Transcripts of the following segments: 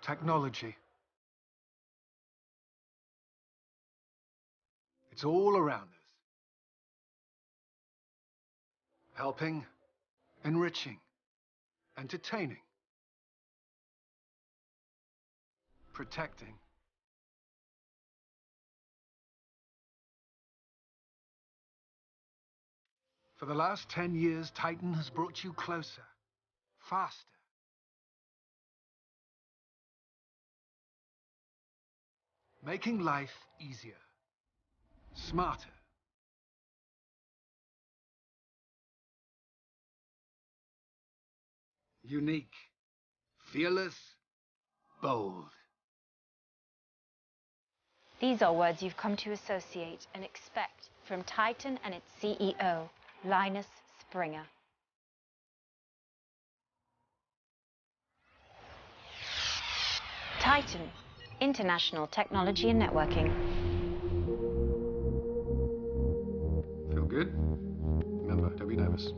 Technology. It's all around us. Helping, enriching, entertaining, protecting. For the last 10 years, Titan has brought you closer, faster. Making life easier, smarter. Unique, fearless, bold. These are words you've come to associate and expect from Titan and its CEO, Linus Springer. Titan, International Technology and Networking. Feel good? Remember, don't be nervous.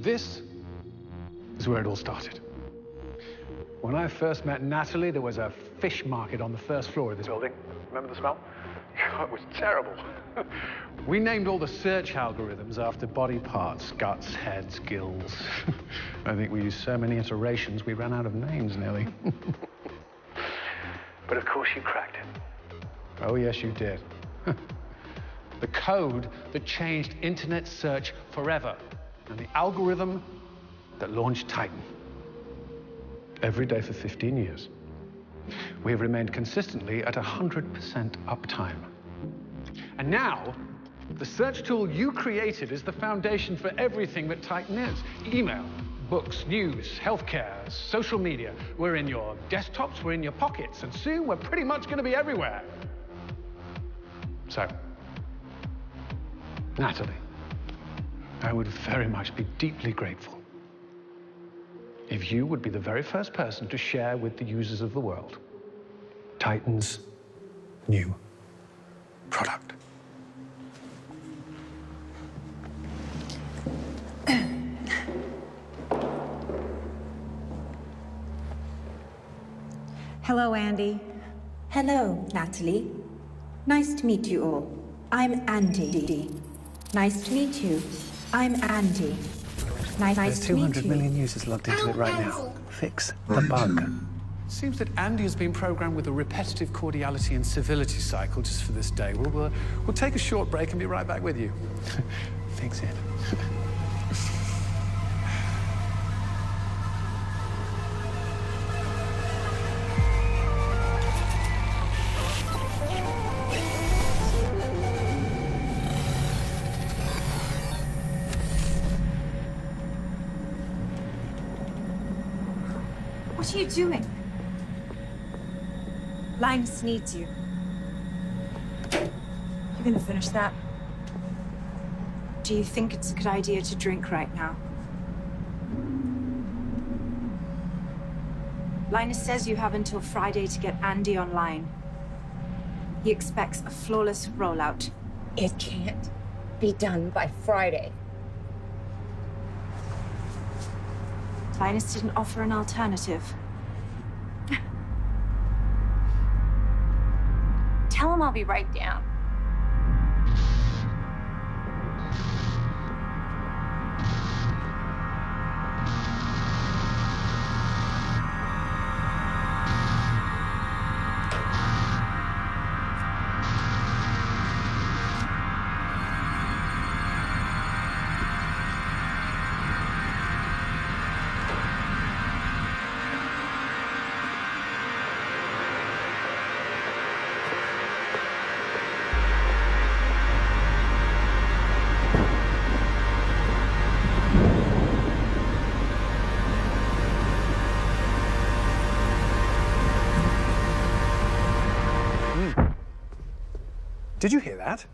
This is where it all started. When I first met Natalie, there was a fish market on the first floor of this building. Remember the smell? It was terrible. We named all the search algorithms after body parts, guts, heads, gills. I think we used so many iterations, we ran out of names nearly. But of course you cracked it. Oh yes, you did. The code that changed internet search forever, and the algorithm that launched Titan. Every day for 15 years. We have remained consistently at 100% uptime. And now, the search tool you created is the foundation for everything that Titan is. Email, books, news, healthcare, social media. We're in your desktops, we're in your pockets, and soon we're pretty much going to be everywhere. So, Natalie, I would very much be deeply grateful if you would be the very first person to share with the users of the world Titan's new product. Hello, Andy. Hello, Natalie. Nice to meet you all. I'm Andy. Nice to meet you. I'm Andy. Nice There's to meet 200 you. million users logged into it right now. Fix the bug. Seems that Andy has been programmed with a repetitive cordiality and civility cycle just for this day. We'll take a short break and be right back with you. Fix it. What are you doing? Linus needs you. You gonna finish that? Do you think it's a good idea to drink right now? Linus says you have until Friday to get Andy online. He expects a flawless rollout. It can't be done by Friday. Linus didn't offer an alternative. Tell him I'll be right down. Did you hear that?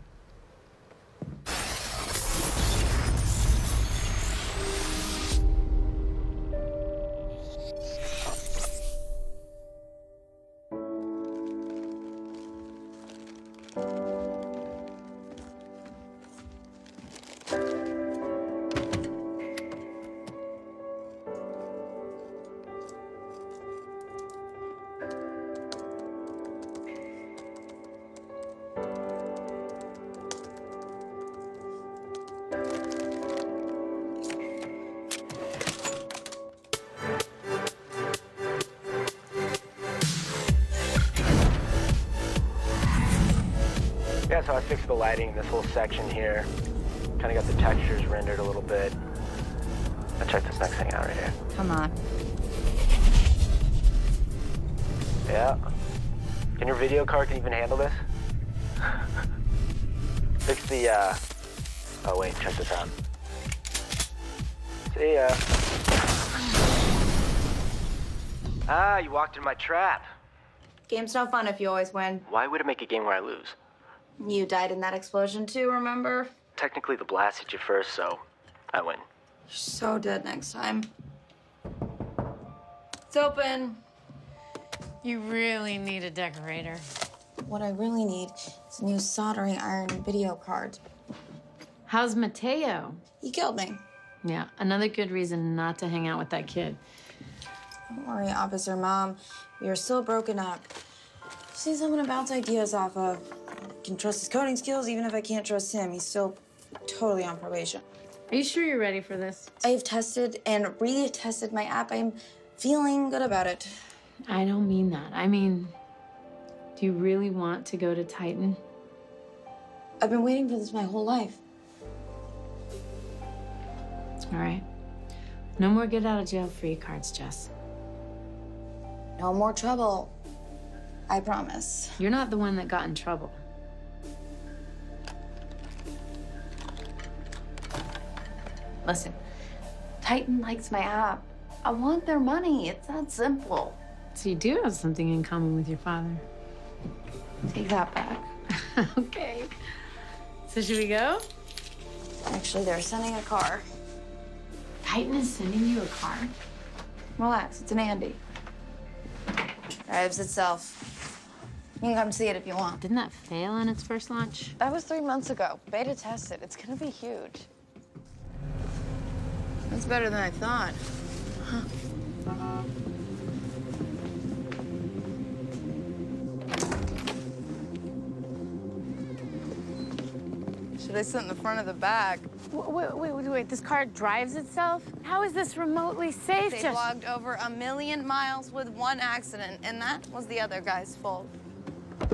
Yeah, so I fixed the lighting in this whole section here. Kind of got the textures rendered a little bit. I'll check this next thing out right here. Come on. Yeah. Can your video card even handle this? Fix the, Oh, wait, check this out. See ya. Ah, you walked in my trap. Game's no fun if you always win. Why would it make a game where I lose? You died in that explosion too, remember? Technically, the blast hit you first, so I win. You're so dead next time. It's open. You really need a decorator. What I really need is a new soldering iron video card. How's Mateo? He killed me. Yeah, another good reason not to hang out with that kid. Don't worry, Officer Mom. We are still broken up. Just need someone to bounce ideas off of. I can trust his coding skills, even if I can't trust him. He's still totally on probation. Are you sure you're ready for this? I've tested and retested my app. I'm feeling good about it. I don't mean that. I mean, do you really want to go to Titan? I've been waiting for this my whole life. All right. No more get out of jail free cards, Jess. No more trouble. I promise. You're not the one that got in trouble. Listen, Titan likes my app. I want their money. It's that simple. So you do have something in common with your father. Take that back. Okay. So should we go? Actually, they're sending a car. Titan is sending you a car? Relax, it's an Andy. Drives itself. You can come see it if you want. Didn't that fail in its first launch? That was 3 months ago. Beta tested. It's gonna be huge. That's better than I thought. Huh. Should I sit in the front of the back? Wait. This car drives itself? How is this remotely safe? They logged over 1 million miles with 1 accident, and that was the other guy's fault.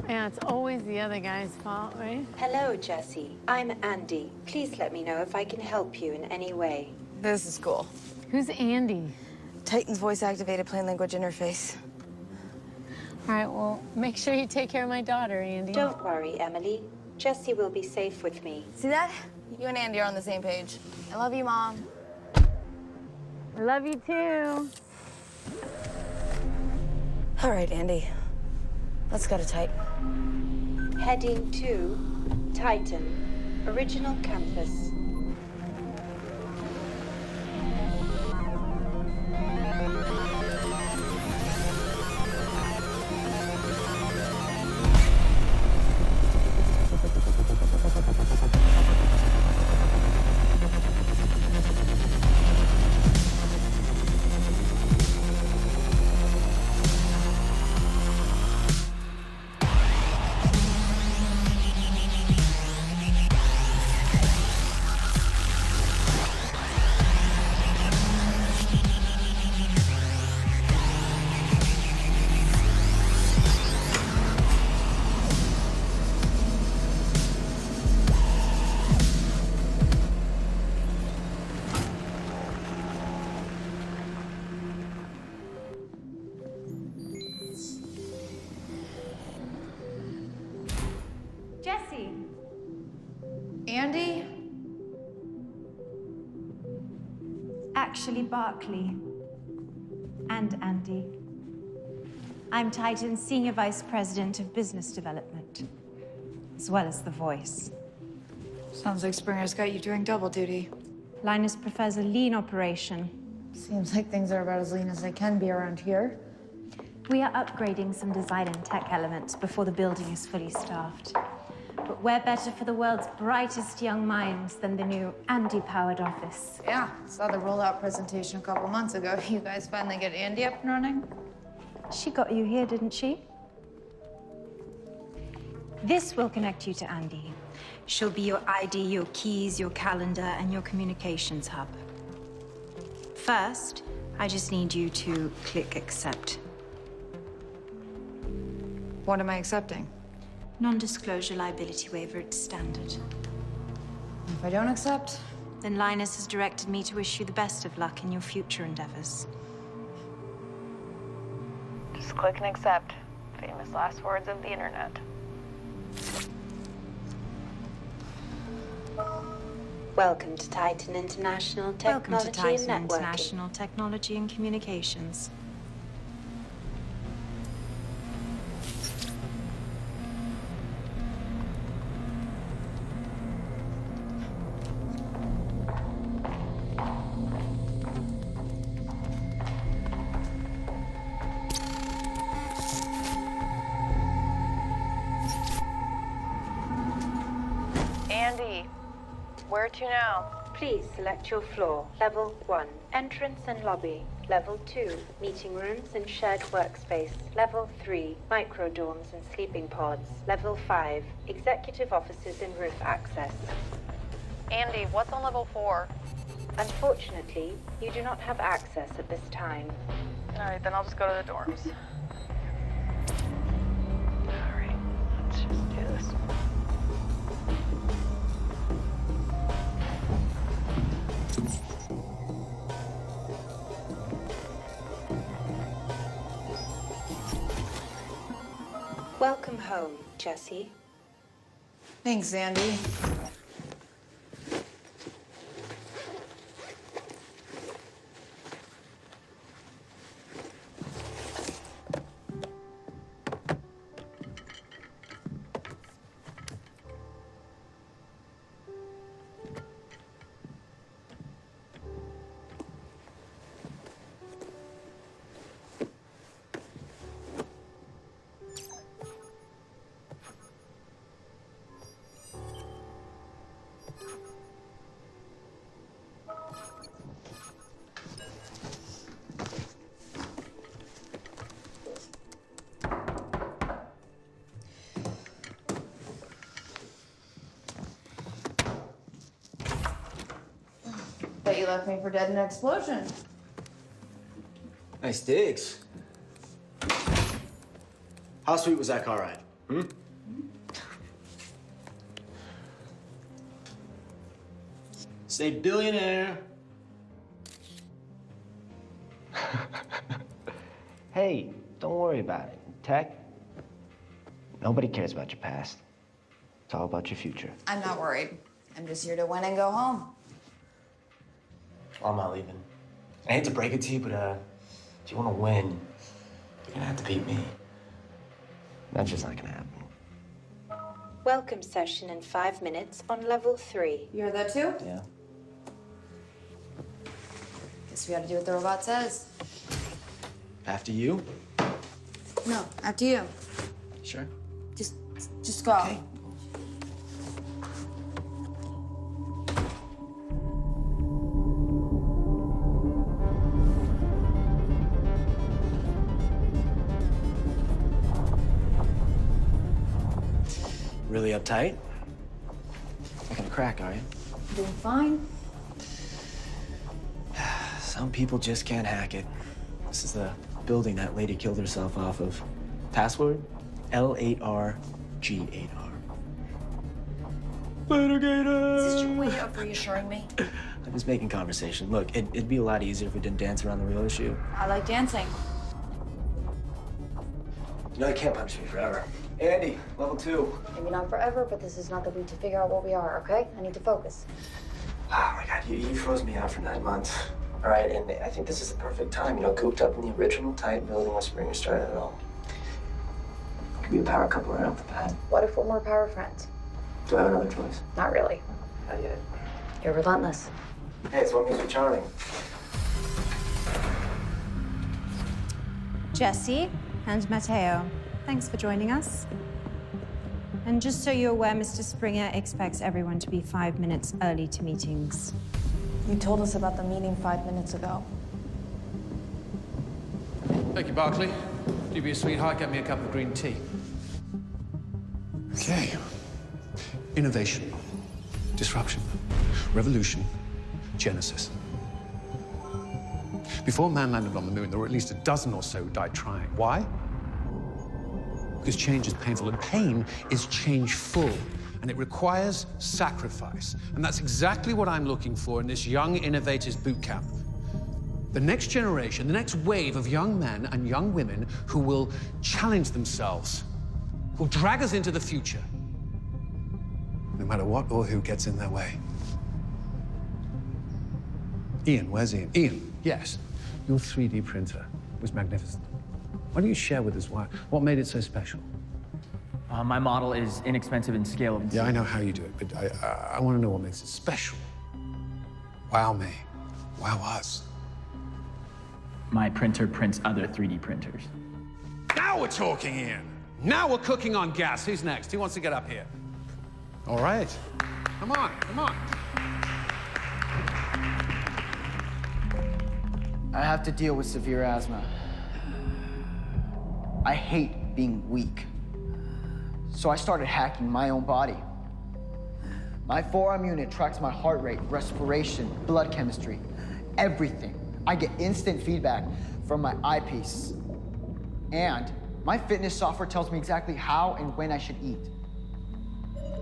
Yeah, it's always the other guy's fault, right? Hello, Jesse. I'm Andy. Please let me know if I can help you in any way. This is cool. Who's Andy? Titan's voice-activated plain language interface. All right, well, make sure you take care of my daughter, Andy. Don't worry, Emily. Jesse will be safe with me. See that? You and Andy are on the same page. I love you, Mom. I love you too. All right, Andy. Let's go to Titan. Heading to Titan, original campus. Jesse! Andy? Actually, Barkley. And Andy. I'm Titan's Senior Vice President of Business Development, as well as the voice. Sounds like Springer's got you doing double duty. Linus prefers a lean operation. Seems like things are about as lean as they can be around here. We are upgrading some design and tech elements before the building is fully staffed. But where better for the world's brightest young minds than the new Andy-powered office? Yeah, saw the rollout presentation a couple months ago. You guys finally get Andy up and running? She got you here, didn't she? This will connect you to Andy. She'll be your ID, your keys, your calendar, and your communications hub. First, I just need you to click accept. What am I accepting? Non-disclosure liability waiver, it's standard. If I don't accept, Then Linus has directed me to wish you the best of luck in your future endeavors. Just click and accept. Famous last words of the internet. Welcome to Titan International Technology Welcome to Titan and Networking. International Technology and Communications. Andy, where to now? Please select your floor. Level 1, entrance and lobby. Level 2, meeting rooms and shared workspace. Level 3, microdorms and sleeping pods. Level 5, executive offices and roof access. Andy, what's on level 4? Unfortunately, you do not have access at this time. All right, then I'll just go to the dorms. All right, let's just do this. Welcome home, Jesse. thanks, Andy. Bet you left me for dead in an explosion. Nice digs. How sweet was that car ride? Hmm? Say billionaire. Hey, don't worry about it. Tech, nobody cares about your past. It's all about your future. I'm not worried. I'm just here to win and go home. I'm not leaving. I hate to break it to you, but if you want to win, you're gonna have to beat me. That's just not gonna happen. Welcome session in 5 minutes on level 3. You heard that too? Yeah. Guess we gotta do what the robot says. After you? No, after you. Sure. Just go. Okay. Really uptight? Not gonna crack, are you? Doing fine. Some people just can't hack it. This is the building that lady killed herself off of. Password? L8RG8R. Litigator! Is this your way of reassuring me? I'm just making conversation. Look, it'd be a lot easier if we didn't dance around the real issue. I like dancing. You know, you can't punish me forever. Andy, level 2. Maybe not forever, but this is not the week to figure out what we are, okay? I need to focus. Oh my God, you froze me out for 9 months. All right, and I think this is the perfect time. You know, cooped up in the original Titan building when Springer started it all. Could be a power couple right off the bat. What if we're more power friends? Do I have another choice? Not really. Not yet. You're relentless. Hey, it's what makes me charming. Jesse and Matteo, thanks for joining us. And just so you're aware, Mr. Springer expects everyone to be 5 minutes early to meetings. You told us about the meeting 5 minutes ago. Thank you, Barkley. Do be a sweetheart, get me a cup of green tea. Okay. Innovation, disruption, revolution, genesis. Before man landed on the moon, there were at least a dozen or so who died trying. Why? because change is painful, and pain is changeful, and it requires sacrifice. And that's exactly what I'm looking for in this Young Innovators Boot Camp. The next generation, the next wave of young men and young women who will challenge themselves, who'll drag us into the future, no matter what or who gets in their way. Ian, where's Ian? Ian, yes, your 3D printer was magnificent. Why don't you share with us what made it so special? My model is inexpensive and scalable. Yeah, I know how you do it, but I want to know what makes it special. Wow me. Wow us. My printer prints other 3D printers. Now we're talking, Ian. Now we're cooking on gas. Who's next? Who wants to get up here? All right. Come on, come on. I have to deal with severe asthma. I hate being weak. So I started hacking my own body. My forearm unit tracks my heart rate, respiration, blood chemistry, everything. I get instant feedback from my eyepiece. And my fitness software tells me exactly how and when I should eat.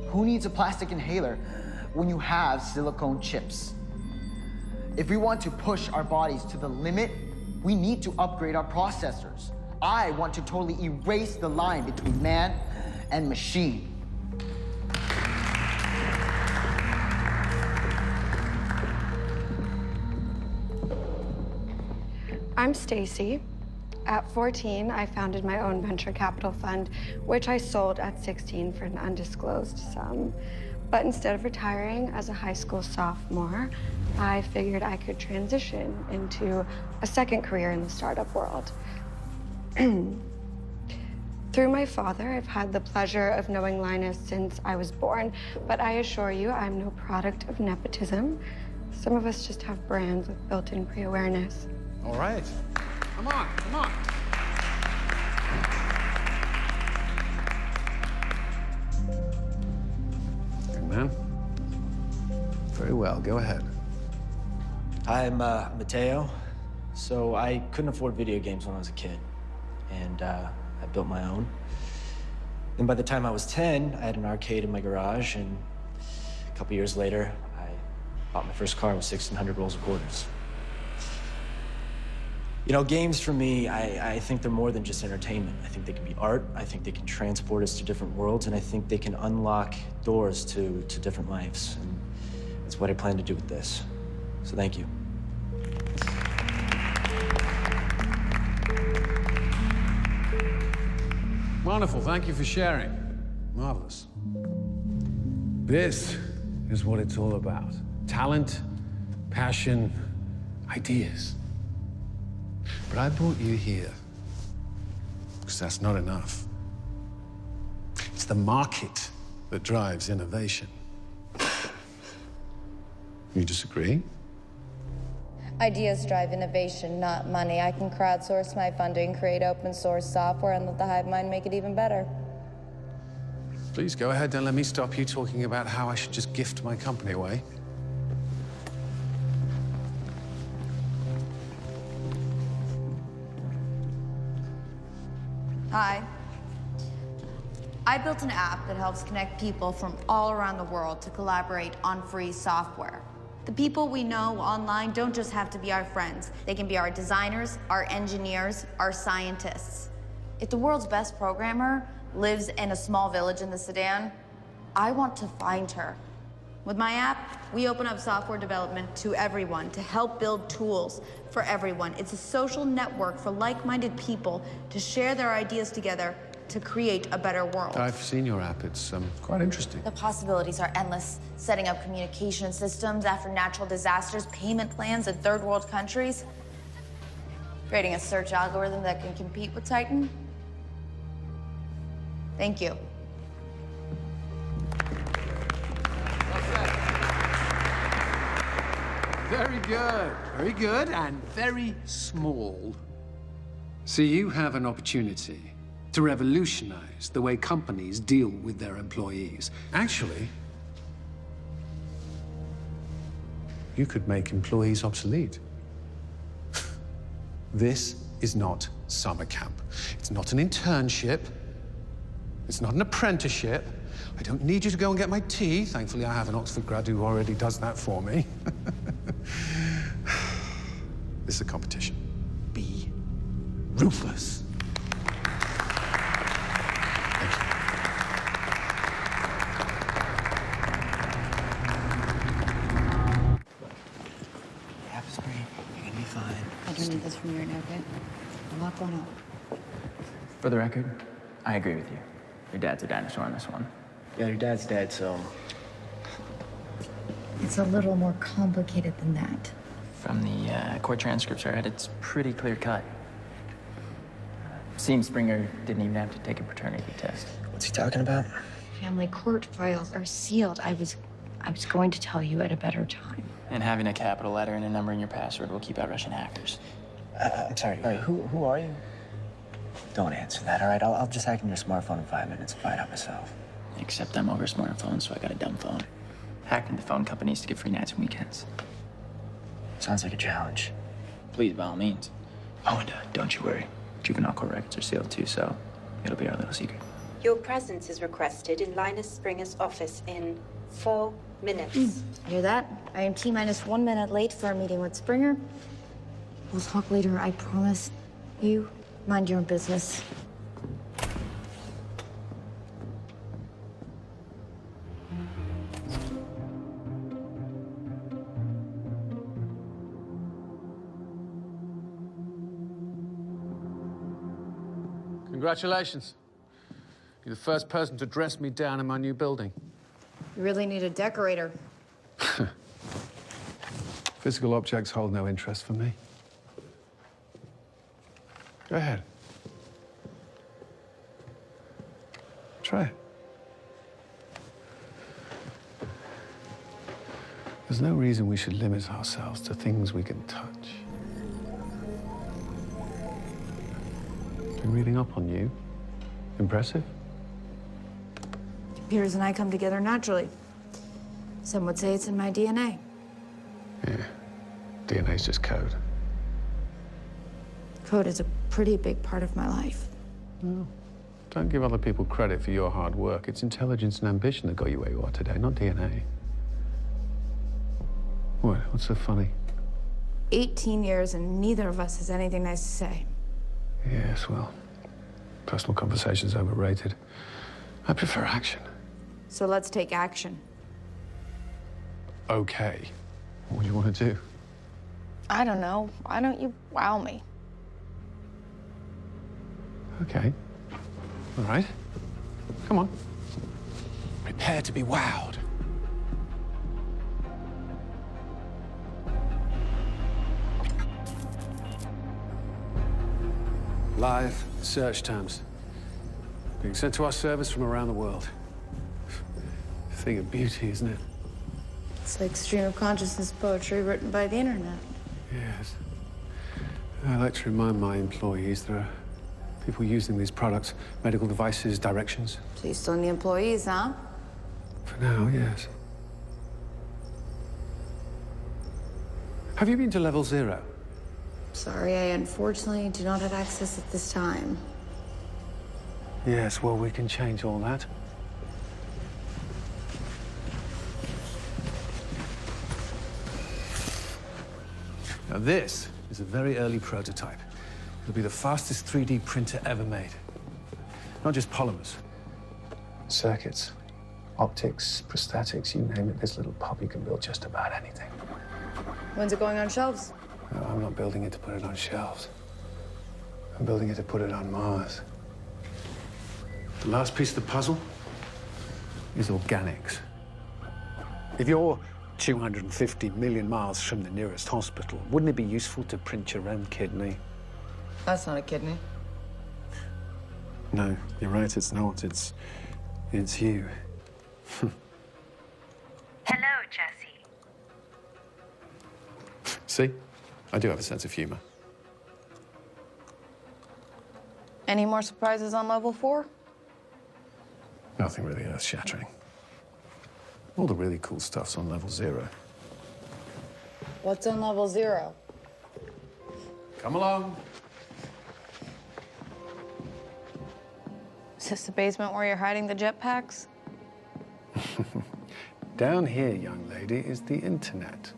Who needs a plastic inhaler when you have silicone chips? If we want to push our bodies to the limit, we need to upgrade our processors. I want to totally erase the line between man and machine. I'm Stacy. At 14, I founded my own venture capital fund, which I sold at 16 for an undisclosed sum. But instead of retiring as a high school sophomore, I figured I could transition into a second career in the startup world. Through my father, I've had the pleasure of knowing Linus since I was born, but I assure you I'm no product of nepotism. Some of us just have brands with built-in pre-awareness. All right. Come on, come on. Good man. Very well, go ahead. I'm Mateo. So I couldn't afford video games when I was a kid, and I built my own. And by the time I was 10, I had an arcade in my garage, and a couple years later, I bought my first car with 1,600 rolls of quarters. You know, games for me, I think they're more than just entertainment. I think they can be art. I think they can transport us to different worlds, and I think they can unlock doors to different lives. And that's what I plan to do with this. So thank you. Wonderful, thank you for sharing. Marvelous. This is what it's all about. Talent, passion, ideas. But I brought you here because that's not enough. It's the market that drives innovation. You disagree? Ideas drive innovation, not money. I can crowdsource my funding, create open source software, and let the hive mind make it even better. Please go ahead, don't let me stop you talking about how I should just gift my company away. Hi. I built an app that helps connect people from all around the world to collaborate on free software. The people we know online don't just have to be our friends. They can be our designers, our engineers, our scientists. If the world's best programmer lives in a small village in the Sudan, I want to find her. With my app, we open up software development to everyone to help build tools for everyone. It's a social network for like-minded people to share their ideas together to create a better world. I've seen your app. It's quite interesting. The possibilities are endless. Setting up communication systems after natural disasters, payment plans in third world countries, creating a search algorithm that can compete with Titan. Thank you. Very good, and very small. So you have an opportunity to revolutionize the way companies deal with their employees. Actually, you could make employees obsolete. This is not summer camp. It's not an internship. It's not an apprenticeship. I don't need you to go and get my tea. Thankfully, I have an Oxford grad who already does that for me. This is a competition. Be ruthless. Thank you. Have a screen. You're gonna be fine. I don't need this from you right now, okay? I'm not going out. For the record, I agree with you. Your dad's a dinosaur on this one. Yeah, your dad's dead, so... It's a little more complicated than that. From the court transcripts I read, it's pretty clear cut. Seems Springer didn't even have to take a paternity test. What's he talking about? Family court files are sealed. I was going to tell you at a better time. And having a capital letter and a number in your password will keep out Russian hackers. I'm sorry. All right, who are you? Don't answer that, all right? I'll just hack in your smartphone in 5 minutes and find out myself. Except I'm over smartphones, so I got a dumb phone. Hacked into phone companies to get free nights and weekends. Sounds like a challenge. Please, by all means. Oh, and don't you worry. Juvenile court records are sealed too, so it'll be our little secret. Your presence is requested in Linus Springer's office in 4 minutes. Hear that? I am T-minus 1 minute late for a meeting with Springer. We'll talk later, I promise. You mind your own business. Congratulations. You're the first person to dress me down in my new building. You really need a decorator. Physical objects hold no interest for me. Go ahead. Try it. There's no reason we should limit ourselves to things we can touch. Been reading up on you. Impressive. Computers and I come together naturally. Some would say it's in my DNA. Yeah. DNA's just code. Code is a pretty big part of my life. Well, don't give other people credit for your hard work. It's intelligence and ambition that got you where you are today, not DNA. What? What's so funny? 18 years and neither of us has anything nice to say. Yes, well, personal conversation's overrated. I prefer action. So let's take action. Okay. What do you want to do? I don't know. Why don't you wow me? Okay. All right. Come on. Prepare to be wowed. Live search terms. Being sent to our service from around the world. Thing of beauty, isn't it? It's like stream of consciousness poetry written by the internet. Yes. I like to remind my employees there are people using these products, medical devices, directions. So you still need employees, huh? For now, yes. Have you been to level 0? Sorry, I unfortunately do not have access at this time. Yes, well, we can change all that. Now, this is a very early prototype. It'll be the fastest 3D printer ever made. Not just polymers. Circuits, optics, prosthetics, you name it, this little puppy can build just about anything. When's it going on shelves? No, I'm not building it to put it on shelves. I'm building it to put it on Mars. The last piece of the puzzle is organics. If you're 250 million miles from the nearest hospital, wouldn't it be useful to print your own kidney? That's not a kidney. No, you're right, it's not. It's you. Hello, Jesse. See? I do have a sense of humor. Any more surprises on level 4? Nothing really earth-shattering. All the really cool stuff's on level 0. What's on level 0? Come along. Is this the basement where you're hiding the jetpacks? Down here, young lady, is the internet.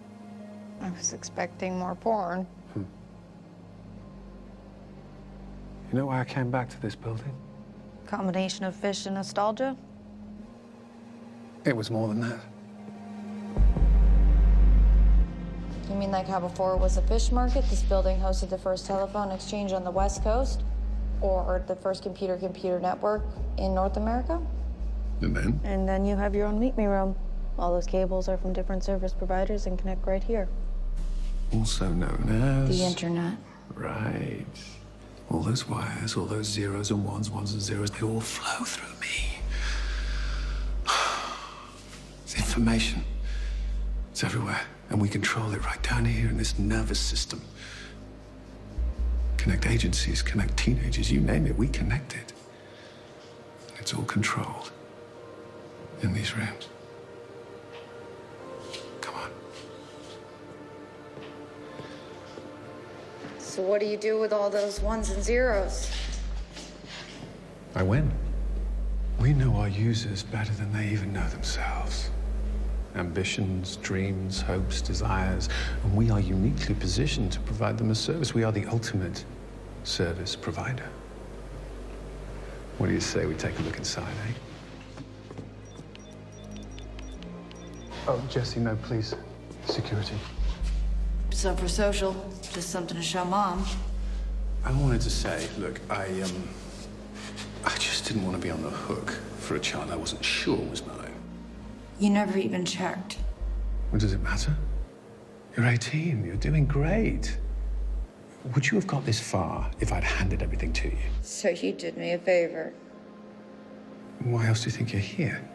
I was expecting more porn. You know why I came back to this building? Combination of fish and nostalgia? It was more than that. You mean like how before it was a fish market, this building hosted the first telephone exchange on the West Coast? Or the first computer network in North America? And then? And then you have your own meet me room. All those cables are from different service providers and connect right here. Also known as... The internet. Right. All those wires, all those zeros and ones and zeros, they all flow through me. It's information. It's everywhere. And we control it right down here in this nervous system. Connect agencies, connect teenagers, you name it, we connect it. It's all controlled in these rooms. Come on. So what do you do with all those ones and zeros? I win. We know our users better than they even know themselves. Ambitions, dreams, hopes, desires, and we are uniquely positioned to provide them a service. We are the ultimate service provider. What do you say we take a look inside, eh? Oh, Jesse, no, please. Security. So for social, just something to show Mom. I wanted to say, look, I just didn't want to be on the hook for a child I wasn't sure was mine. You never even checked. What does it matter? You're 18, you're doing great. Would you have got this far if I'd handed everything to you? So you did me a favor. Why else do you think you're here?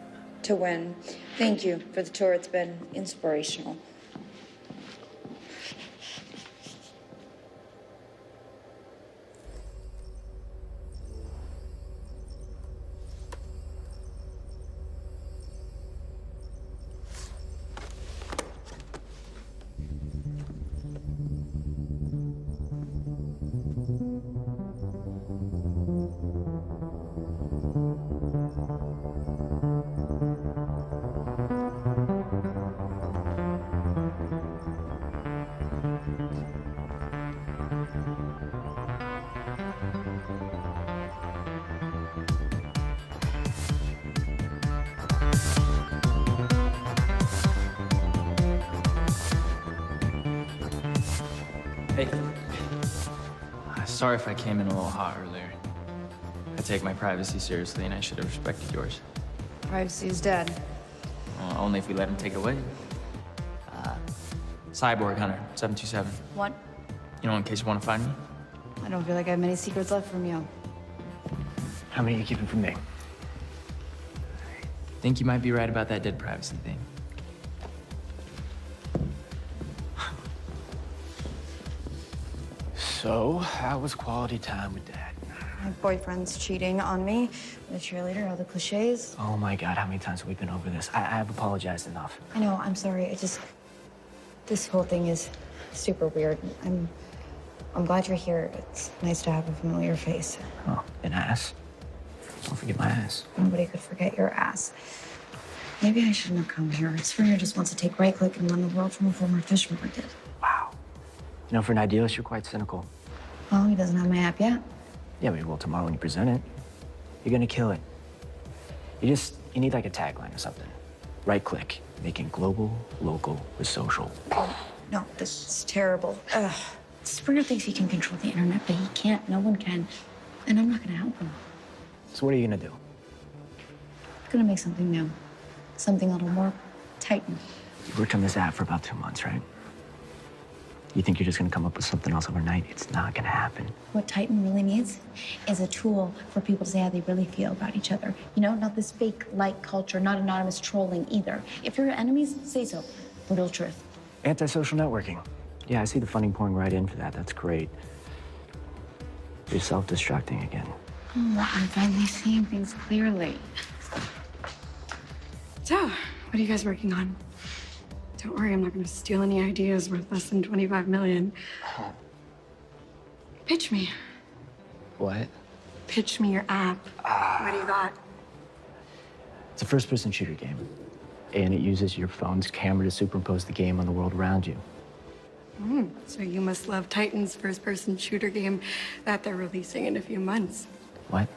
To win. Thank you for the tour. It's been inspirational. Hey. Sorry if I came in a little hot earlier. I take my privacy seriously, and I should have respected yours. Privacy is dead. Well, only if we let him take it away. Cyborg Hunter, 727. What? You know, in case you want to find me? I don't feel like I have many secrets left from you. How many are you keeping from me? Think you might be right about that dead privacy thing. So, how was quality time with Dad? My boyfriend's cheating on me. The cheerleader, all the cliches. Oh my God, how many times have we been over this? I have apologized enough. I know, I'm sorry. This whole thing is super weird. I'm glad you're here. It's nice to have a familiar face. Oh, an ass. Don't forget my ass. Nobody could forget your ass. Maybe I shouldn't have come here. Springer just wants to take right click and run the world from a former fish market. Wow. You know, for an idealist, you're quite cynical. Well, he doesn't have my app yet. Yeah, but he will tomorrow when you present it. You're gonna kill it. You need like a tagline or something. Right click, making global, local with social. No, this is terrible. Springer thinks he can control the internet, but he can't. No one can. And I'm not gonna help him. So what are you gonna do? I'm gonna make something new. Something a little more Titan. You worked on this app for about 2 months, right? You think you're just gonna come up with something else overnight? It's not gonna happen. What Titan really needs is a tool for people to say how they really feel about each other. You know, not this fake like culture, not anonymous trolling either. If you're enemies, say so. Brutal truth. Antisocial networking. Yeah, I see the funding pouring right in for that. That's great. You're self-destructing again. Oh, I'm finally seeing things clearly. So, what are you guys working on? Don't worry, I'm not gonna steal any ideas worth less than 25 million. Pitch me. What? Pitch me your app. What do you got? It's a first-person shooter game, and it uses your phone's camera to superimpose the game on the world around you. So you must love Titan's first-person shooter game that they're releasing in a few months. What?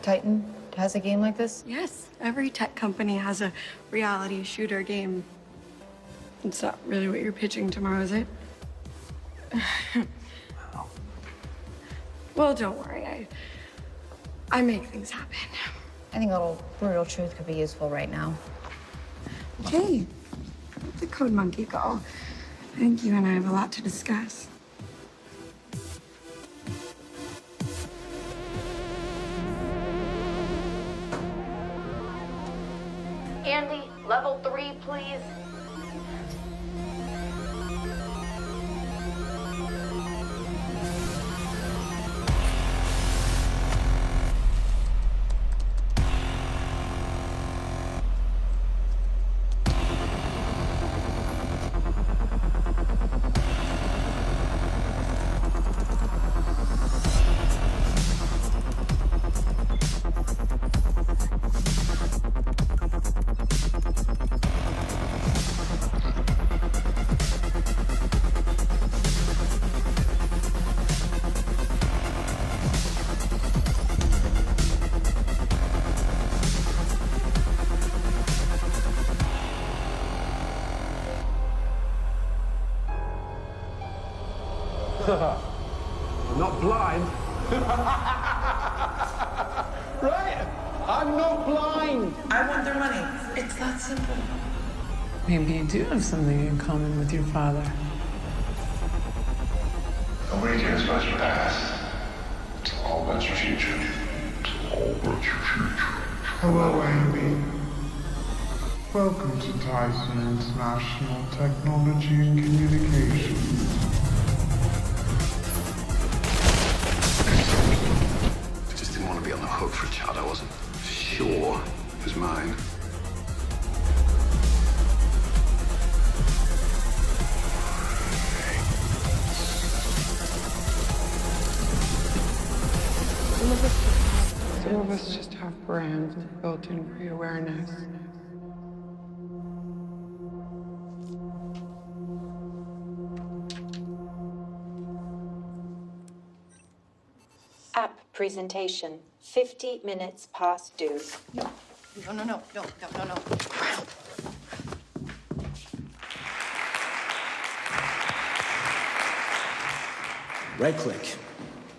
Titan has a game like this? Yes, every tech company has a reality shooter game. It's not really what you're pitching tomorrow, is it? Well, don't worry. I make things happen. I think a little brutal truth could be useful right now. Hey, let the code monkey go. I think you and I have a lot to discuss. Andy, level 3, please. I'm not blind. Right? I'm not blind. I want their money. It's that simple. Maybe you do have something in common with your father. Nobody cares about your past. It's all about your future. It's all about your future. Hello, Amy. Welcome to Tyson International Technology and Communications. I just didn't want to be on the hook for a child I wasn't sure was mine. Some of us just have brands with built-in pre-awareness. App presentation, 50 minutes past due. No. Right-click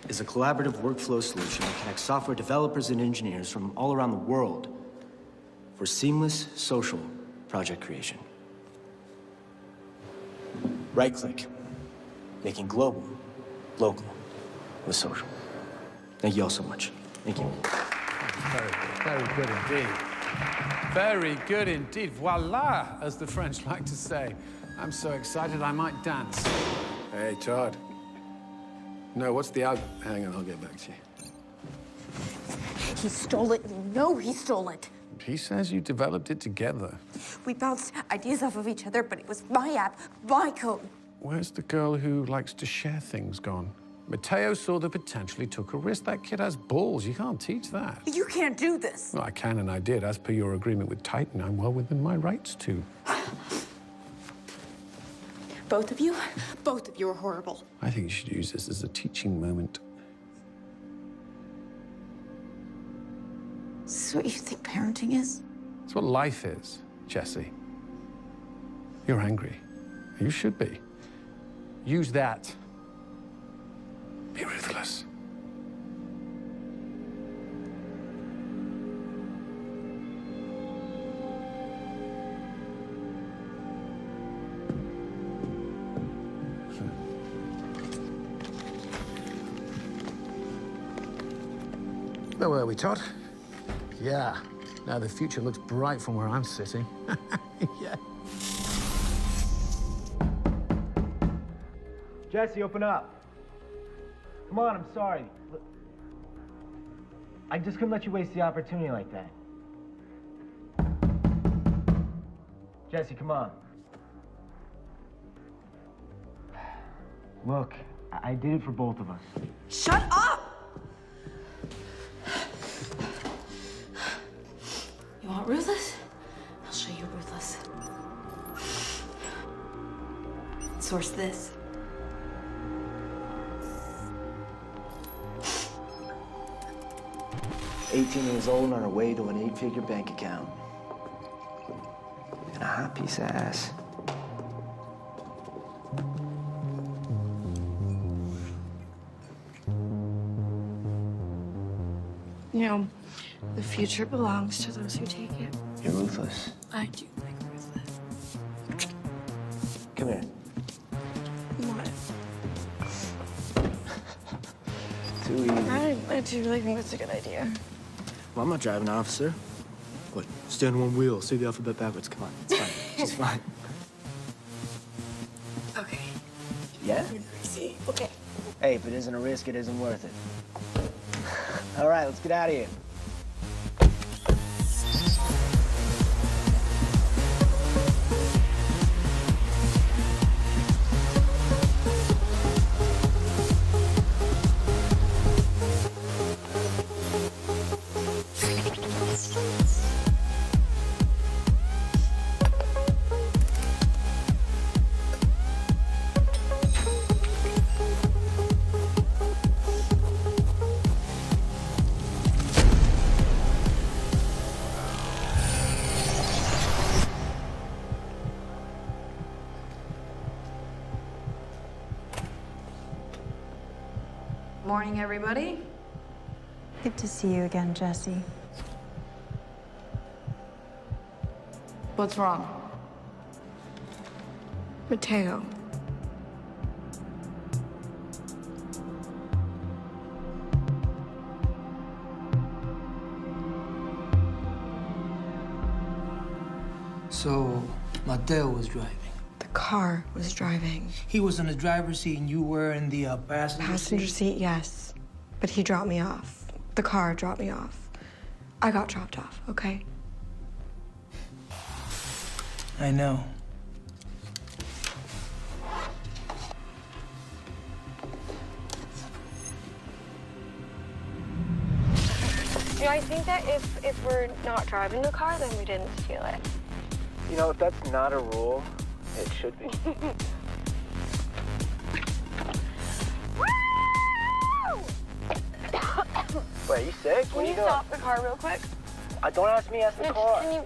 is a collaborative workflow solution that connects software developers and engineers from all around the world for seamless social project creation. Right-click, making global, local with social. Thank you all so much. Thank you. Very, very good indeed. Very good indeed. Voila, as the French like to say. I'm so excited I might dance. Hey, Todd. No, what's the out? Hang on, I'll get back to you. He stole it. You know he stole it. He says you developed it together. We bounced ideas off of each other, but it was my app, my code. Where's the girl who likes to share things gone? Mateo saw the potential, he took a risk. That kid has balls. You can't teach that. You can't do this. Well, I can and I did. As per your agreement with Titan, I'm well within my rights to. Both of you are horrible. I think you should use this as a teaching moment. Is this what you think parenting is? It's what life is, Jesse. You're angry. You should be. Use that. Be ruthless. Where were we, Todd? Yeah. Now the future looks bright from where I'm sitting. Yeah. Jesse, open up. Come on, I'm sorry. Look, I just couldn't let you waste the opportunity like that. Jesse, come on. Look, I did it for both of us. Shut up! outsource this. "18 years old on her way to an 8-figure bank account. And a hot piece of ass." You know, the future belongs to those who take it. You're ruthless. I do like ruthless. Come here. What? Too easy. I do really think that's a good idea. Well, I'm not driving, officer. What? Stand on one wheel, say the alphabet backwards. Come on, it's fine. She's fine. Okay. Yeah? See. Okay. Hey, if it isn't a risk, it isn't worth it. All right, let's get out of here. Morning, everybody. Good to see you again, Jesse. What's wrong? Mateo. So, Mateo was driving. The car was driving. He was in the driver's seat and you were in the passenger seat, yes. But he dropped me off. The car dropped me off. I got dropped off, okay? I know. You know, I think that if we're not driving the car, then we didn't steal it. You know, if that's not a rule, it should be. Wait, are you sick? Can you stop the car real quick? Don't ask me, ask the car. Can you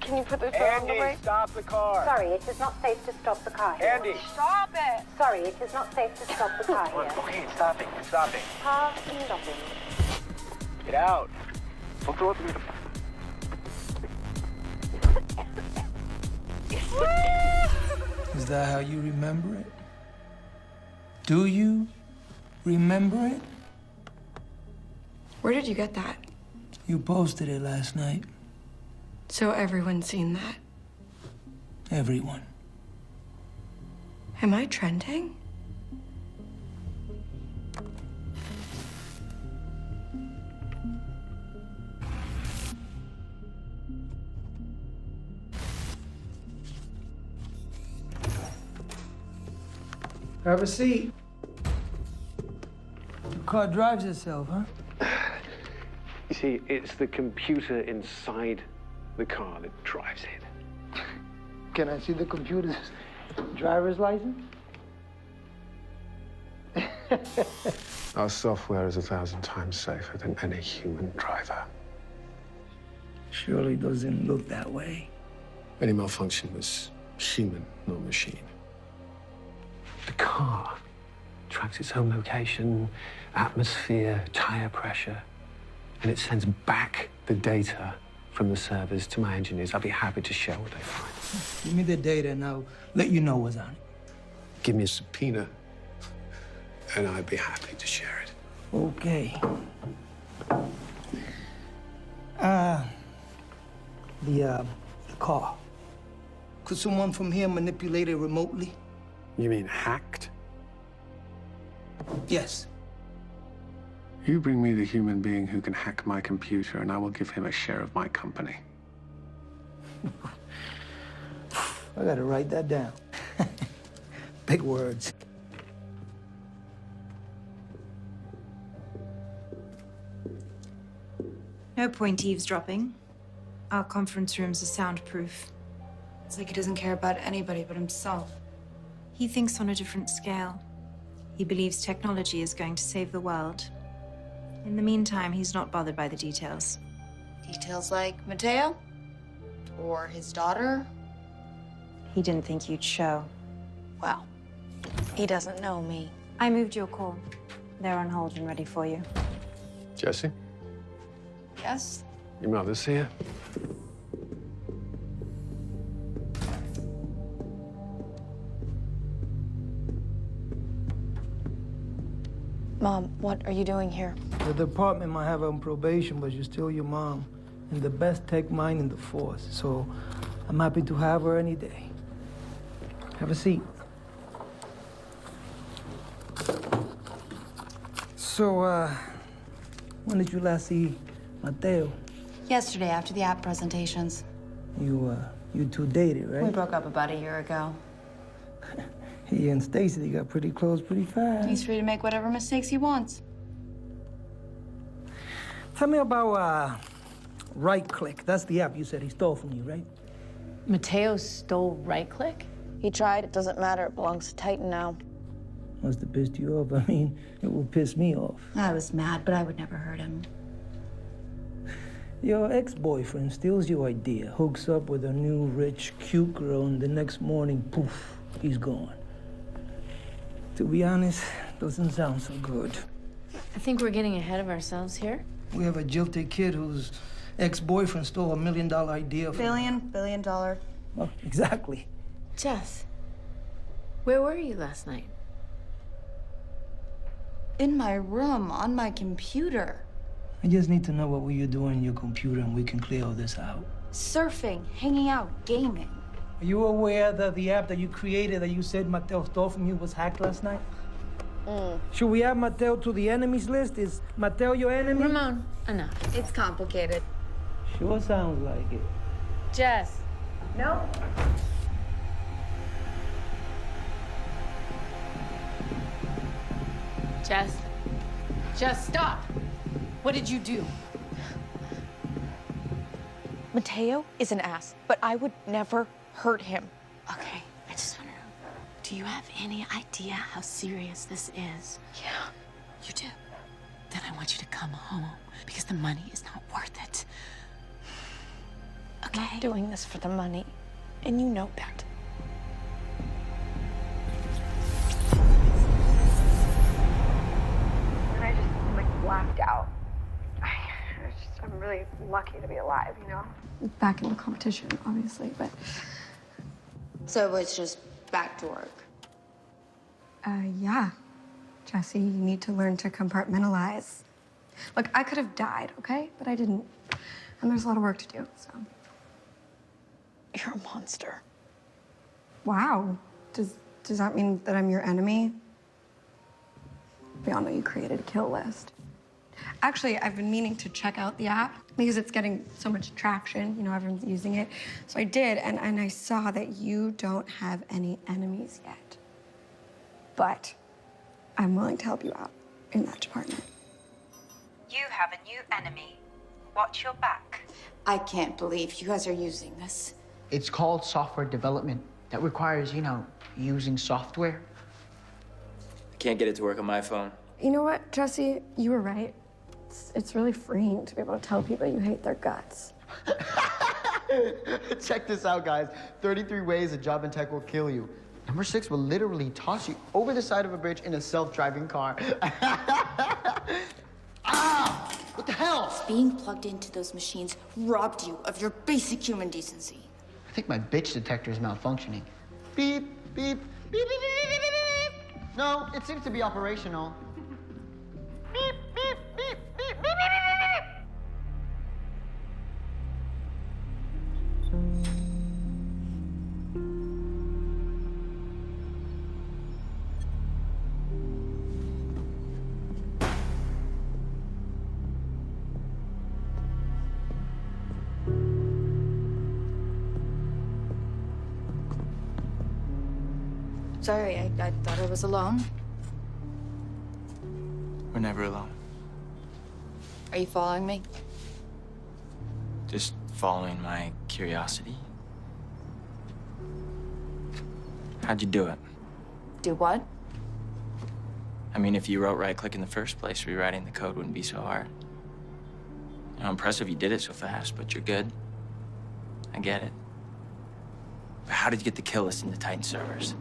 can you put the foot on the Andy, brake? stop the car. Sorry, it is not safe to stop the car here. Andy. Stop it. Sorry, it is not safe to stop the car here. Okay, stop it. Stop it. Car stopping. Get out. Don't throw it to me. Is that how you remember it? Do you remember it? Where did you get that? You posted it last night. So everyone's seen that. Everyone. Am I trending? Have a seat. The car drives itself, huh? You see, it's the computer inside the car that drives it. Can I see the computer's driver's license? Our software is 1,000 times safer than any human driver. Surely doesn't look that way. Any malfunction was human, not machine. The car tracks its own location, atmosphere, tire pressure, and it sends back the data from the servers to my engineers. I'll be happy to share what they find. Give me the data and I'll let you know what's on it. Give me a subpoena, and I'd be happy to share it. Okay. The car. Could someone from here manipulate it remotely? You mean hacked? Yes. You bring me the human being who can hack my computer, and I will give him a share of my company. I gotta write that down. Big words. No point eavesdropping. Our conference rooms are soundproof. It's like he doesn't care about anybody but himself. He thinks on a different scale. He believes technology is going to save the world. In the meantime, he's not bothered by the details. Details like Mateo? Or his daughter? He didn't think you'd show. Well, he doesn't know me. I moved your call. They're on hold and ready for you. Jesse, Yes? your mother's here. Mom, what are you doing here? The department might have her on probation, but she's still your mom and the best tech mind in the force. So I'm happy to have her any day. Have a seat. So, when did you last see Mateo? Yesterday, after the app presentations. You two dated, right? We broke up about a year ago. He and Stacy, they got pretty close pretty fast. He's free to make whatever mistakes he wants. Tell me about, Right Click. That's the app you said he stole from you, right? Mateo stole Right Click? He tried. It doesn't matter. It belongs to Titan now. Must have pissed you off. I mean, it will piss me off. I was mad, but I would never hurt him. Your ex-boyfriend steals your idea, hooks up with a new, rich, cute girl, and the next morning, poof, he's gone. To be honest, doesn't sound so good. I think we're getting ahead of ourselves here. We have a jilted kid whose ex-boyfriend stole $1 million idea from Billion dollar. Well, exactly. Jess, where were you last night? In my room, on my computer. I just need to know what were you doing on your computer and we can clear all this out. Surfing, hanging out, gaming. Are you aware that the app that you created that you said Mateo stole from you was hacked last night? Should we add Mateo to the enemies list? Is Mateo your enemy? Ramon, enough. It's complicated. Sure sounds like it. Jess. No. Jess, stop. What did you do? Mateo is an ass, but I would never hurt him. Okay, I just want to know, do you have any idea how serious this is? Yeah. You do? Then I want you to come home, because the money is not worth it. Okay? I'm not doing this for the money, and you know that. And I just, like, blacked out. I'm really lucky to be alive, you know? Back in the competition, obviously, but... So it's just back to work. Yeah. Jesse, you need to learn to compartmentalize. Look, I could have died, okay? But I didn't. And there's a lot of work to do, so... You're a monster. Wow. Does that mean that I'm your enemy? We all know you created a kill list. Actually, I've been meaning to check out the app because it's getting so much traction. You know, everyone's using it. So I did, and I saw that you don't have any enemies yet. But I'm willing to help you out in that department. You have a new enemy. Watch your back. I can't believe you guys are using this. It's called software development. That requires, you know, using software. I can't get it to work on my phone. You know what, Jesse? You were right. It's really freeing to be able to tell people you hate their guts. Check this out, guys. 33 ways a job in tech will kill you. Number 6 will literally toss you over the side of a bridge in a self-driving car. Ah! What the hell? Being plugged into those machines robbed you of your basic human decency. I think my bitch detector is malfunctioning. Beep, beep, beep, beep, beep, beep, beep, beep. No, it seems to be operational. Beep, beep, beep, beep, beep, beep, beep, beep. Sorry, I thought I was alone. We're never alone. Are you following me? Just following my curiosity. How'd you do it? Do what? I mean, if you wrote right-click in the first place, rewriting the code wouldn't be so hard. You know, impressive you did it so fast, but you're good. I get it. But how did you get the kill list into Titan servers?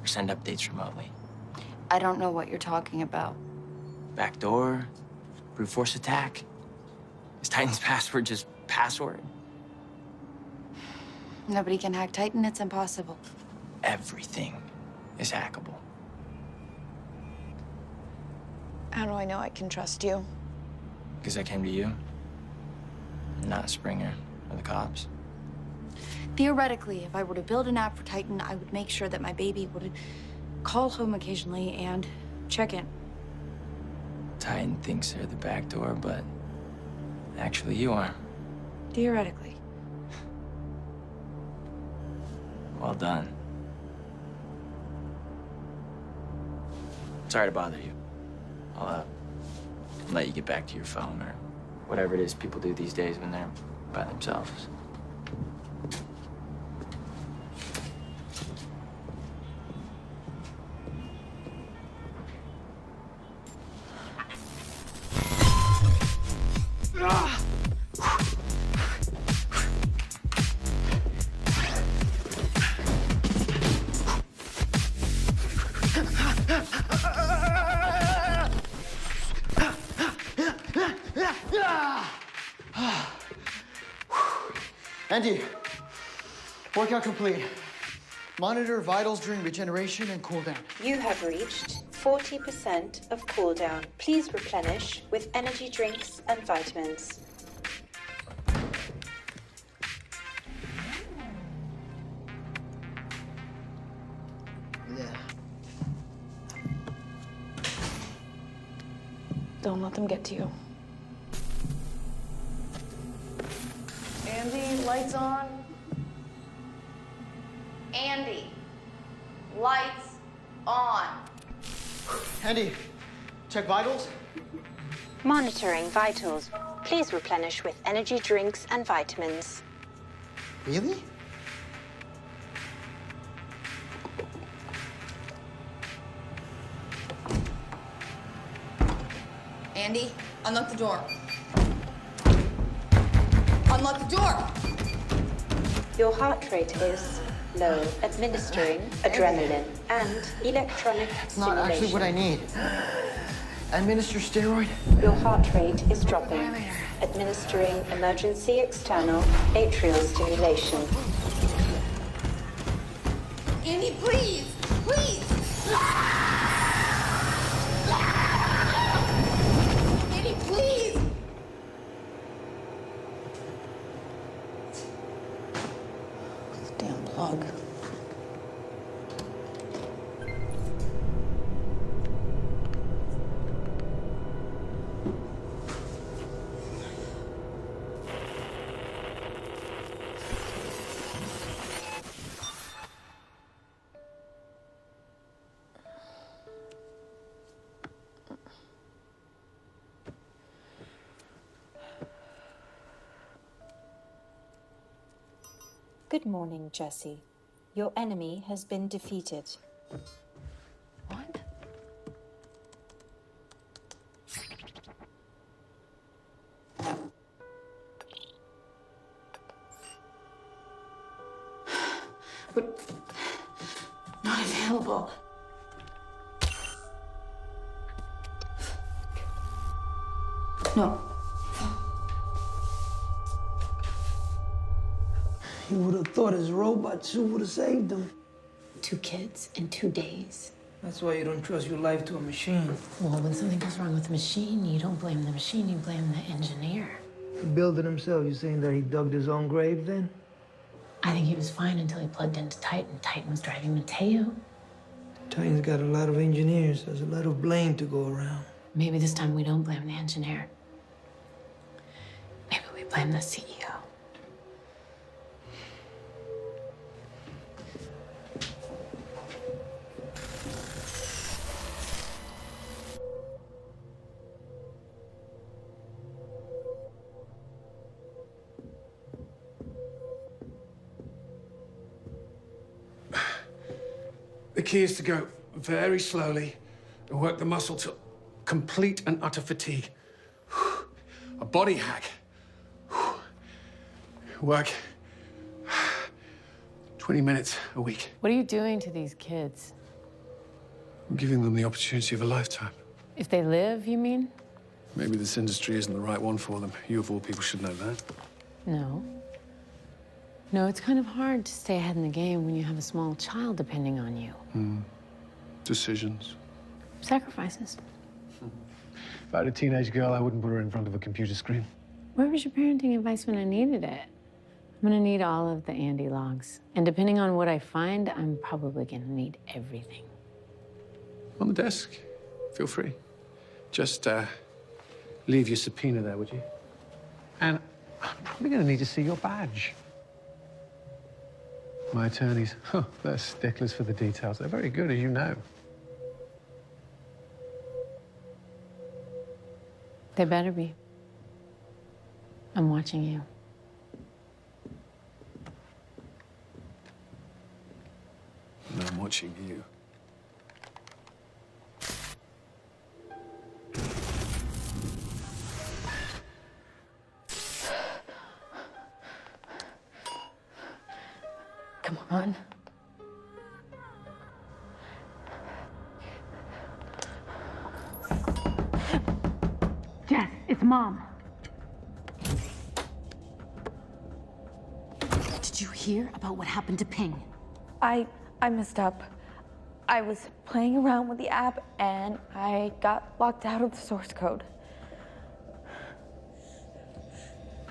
Or send updates remotely? I don't know what you're talking about. Backdoor? Brute force attack? Is Titan's password just password? Nobody can hack Titan, it's impossible. Everything is hackable. How do I know I can trust you? Because I came to you, not Springer or the cops. Theoretically, if I were to build an app for Titan, I would make sure that my baby would call home occasionally and check in. Titan thinks they're the back door, but actually you are. Theoretically. Well done. Sorry to bother you. I'll let you get back to your phone or whatever it is people do these days when they're by themselves. Andy, workout complete. Monitor vitals during regeneration and cooldown. You have reached 40% of cooldown. Please replenish with energy drinks and vitamins. Don't let them get to you. Andy, lights on. Andy, lights on. Andy, check vitals. Monitoring vitals. Please replenish with energy drinks and vitamins. Really? Andy, unlock the door. Unlock the door! Your heart rate is low. Administering adrenaline and electronic It's not actually what I need. Administer steroid. Your heart rate is dropping. Administering emergency external atrial stimulation. Andy, please! Please! Andy, please! Damn plug. Good morning, Jesse. Your enemy has been defeated. What? But not available. No. You would have thought his robot suit would have saved him. 2 kids in 2 days. That's why you don't trust your life to a machine. Well, when something goes wrong with the machine, you don't blame the machine, you blame the engineer. He built it himself. You saying that he dug his own grave then? I think he was fine until he plugged into Titan. Titan was driving Mateo. Titan's got a lot of engineers. There's a lot of blame to go around. Maybe this time we don't blame the engineer. Maybe we blame the CEO. The key is to go very slowly and work the muscle to complete and utter fatigue. A body hack. Work 20 minutes a week. What are you doing to these kids? I'm giving them the opportunity of a lifetime. If they live, you mean? Maybe this industry isn't the right one for them. You, of all people, should know that. No. No, it's kind of hard to stay ahead in the game when you have a small child depending on you. Decisions. Sacrifices. If I had a teenage girl, I wouldn't put her in front of a computer screen. Where was your parenting advice when I needed it? I'm gonna need all of the Andy logs. And depending on what I find, I'm probably gonna need everything. On the desk. Feel free. Just, leave your subpoena there, would you? And I'm probably going to need to see your badge. My attorneys, they're sticklers for the details. They're very good, as you know. They better be. I'm watching you. And I'm watching you. Come on. Jess, it's Mom. Did you hear about what happened to Ping? I messed up. I was playing around with the app and I got locked out of the source code.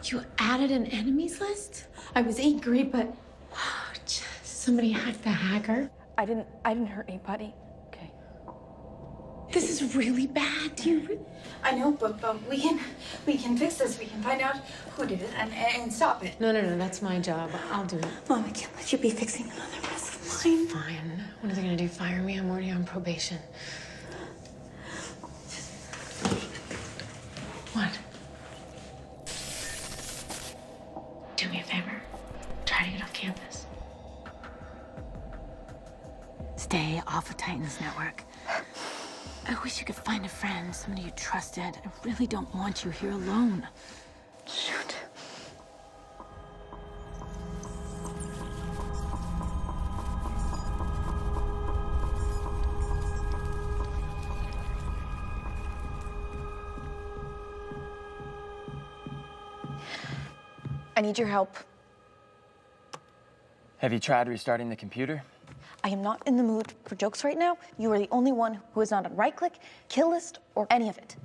You added an enemies list? I was angry, but somebody hacked the hacker. I didn't hurt anybody. Okay. This is really bad. Do you? I know, but we can fix this. We can find out who did it and stop it. No, that's my job. I'll do it. Mom, I can't let you be fixing another mess of mine. Fine. What are they gonna do? Fire me? I'm already on probation. What? Do me a favor. Try to get off campus. Stay off of Titan's network. I wish you could find a friend, somebody you trusted. I really don't want you here alone. Shoot. I need your help. Have you tried restarting the computer? I am not in the mood for jokes right now. You are the only one who is not on right-click, kill list, or any of it.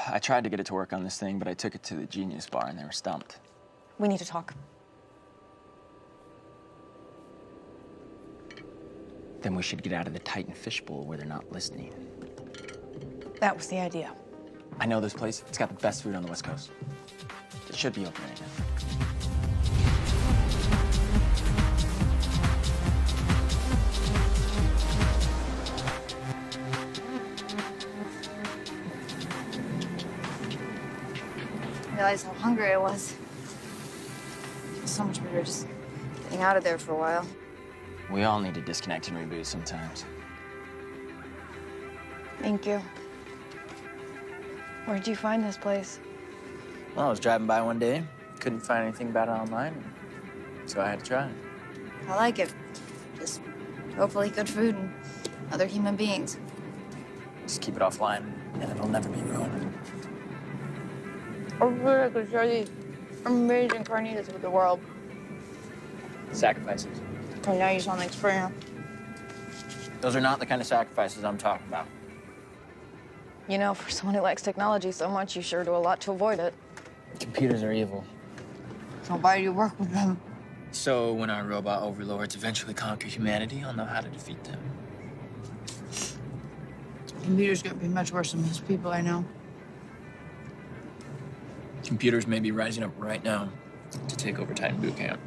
I tried to get it to work on this thing, but I took it to the Genius Bar and they were stumped. We need to talk. Then we should get out of the Titan fishbowl where they're not listening. That was the idea. I know this place. It's got the best food on the West Coast. It should be open right now. I realized how hungry I was. It was so much better just getting out of there for a while. We all need to disconnect and reboot sometimes. Thank you. Where'd you find this place? Well, I was driving by one day, couldn't find anything about it online, so I had to try it. I like it. Just hopefully good food and other human beings. Just keep it offline, and it'll never be ruined. I really could share these amazing carnitas with the world. Sacrifices. Oh, now you sound like Springer. Those are not the kind of sacrifices I'm talking about. You know, for someone who likes technology so much, you sure do a lot to avoid it. Computers are evil. So why do you work with them? So when our robot overlords eventually conquer humanity, I'll know how to defeat them. Computers could be much worse than most people I know. Computers may be rising up right now to take over Titan Boot Camp.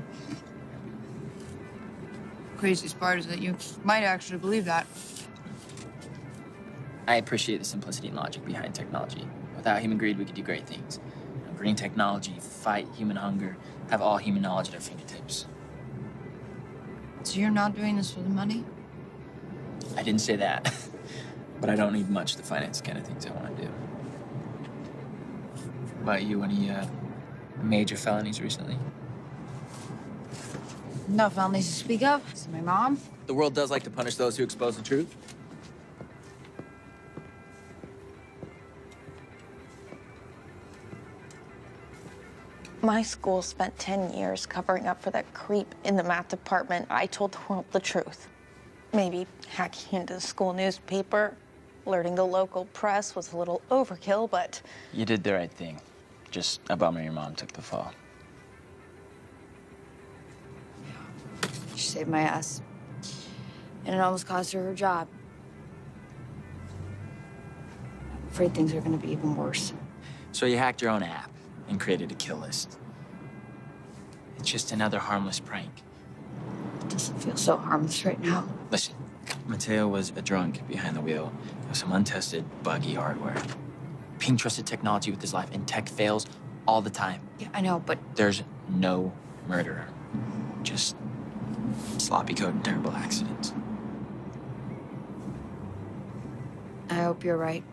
Craziest part is that you might actually believe that. I appreciate the simplicity and logic behind technology. Without human greed, we could do great things. Green technology, fight human hunger, have all human knowledge at our fingertips. So you're not doing this for the money? I didn't say that. But I don't need much to finance the kind of things I want to do. About you, any major felonies recently? No felonies to speak of. Is it my mom? The world does like to punish those who expose the truth. My school spent 10 years covering up for that creep in the math department. I told the world the truth. Maybe hacking into the school newspaper, alerting the local press was a little overkill, but... You did the right thing. Just a bummer your mom took the fall. She saved my ass. And it almost cost her her job. I'm afraid things are gonna be even worse. So you hacked your own app and created a kill list. It's just another harmless prank. It doesn't feel so harmless right now. Listen, Mateo was a drunk behind the wheel of some untested, buggy hardware. Ping trusted technology with his life, and tech fails all the time. Yeah, I know, but... There's no murderer. Just sloppy code and terrible accidents. I hope you're right.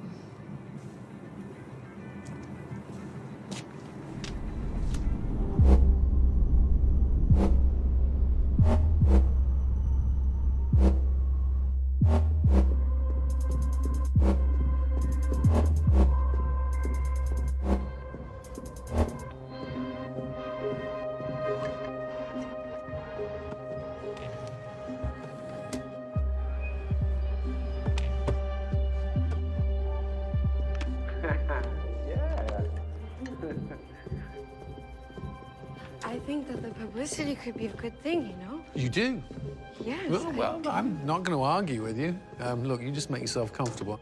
I think that the publicity could be a good thing, you know? You do? Yes. Well, I'm not going to argue with you. Look, you just make yourself comfortable.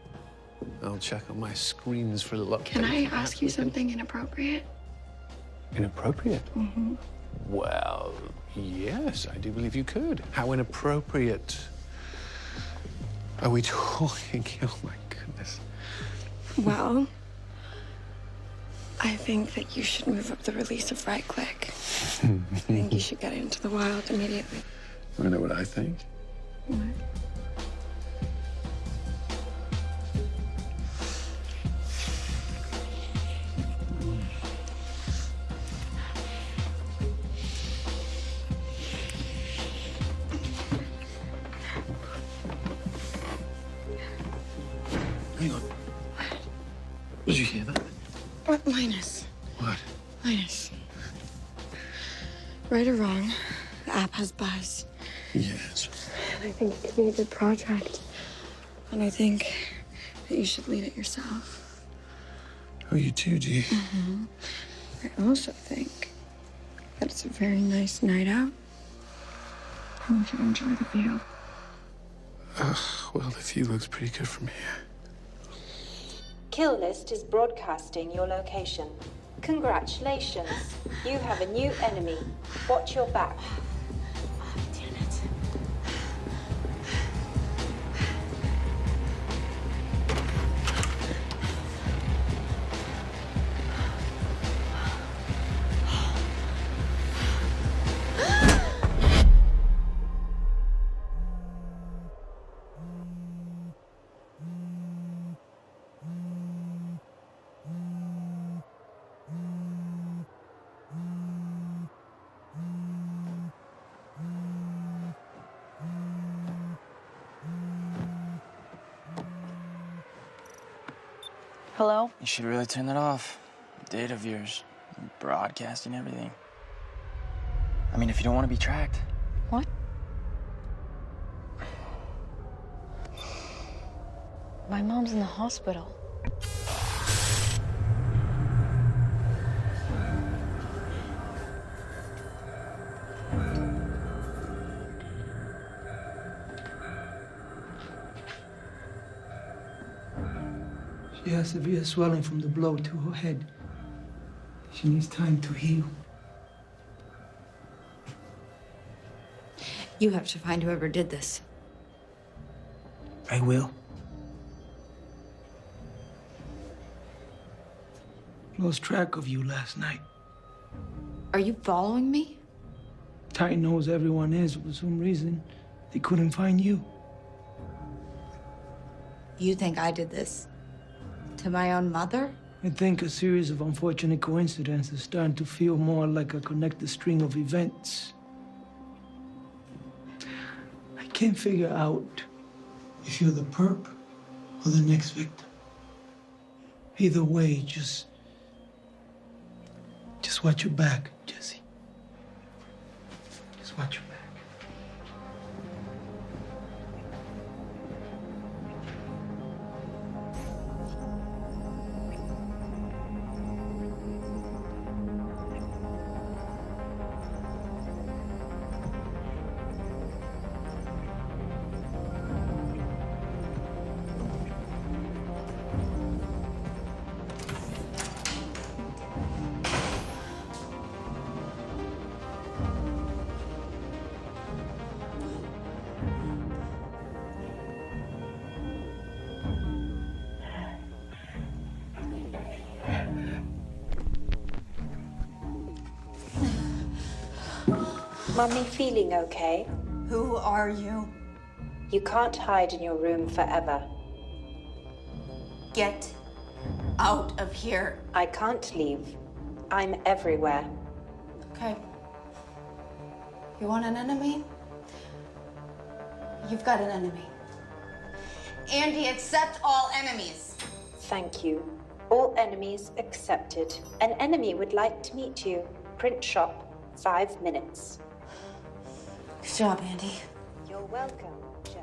I'll check on my screens for a little update. Can I ask you something inappropriate? Inappropriate? Mm-hmm. Well, yes, I do believe you could. How inappropriate are we talking? Oh, my goodness. Well, I think that you should move up the release of right click. I think you should get it into the wild immediately. I know what I think. What? Hang on. Did you hear that? What, Linus? What? Linus. Right or wrong, the app has buzz. Yes. And I think it could be a good project. And I think that you should lead it yourself. Oh, you do you? Mm-hmm. I also think that it's a very nice night out. And you should enjoy the view. Well, the view looks pretty good from here. Kill List is broadcasting your location. Congratulations. You have a new enemy. Watch your back. Hello? You should really turn that off. Date of yours. Broadcasting everything. I mean, if you don't want to be tracked. What? My mom's in the hospital. She has severe swelling from the blow to her head. She needs time to heal. You have to find whoever did this. I will. Lost track of you last night. Are you following me? Ty knows everyone is. For some reason, they couldn't find you. You think I did this to my own mother? I think a series of unfortunate coincidences starting to feel more like a connected string of events. I can't figure out if you're the perp or the next victim. Either way, just watch your back, Jesse. Just watch your back. Mummy feeling okay? Who are you? You can't hide in your room forever. Get out of here. I can't leave. I'm everywhere. Okay. You want an enemy? You've got an enemy. Andy, accept all enemies. Thank you. All enemies accepted. An enemy would like to meet you. Print shop, 5 minutes. Good job, Andy. You're welcome, Jesse.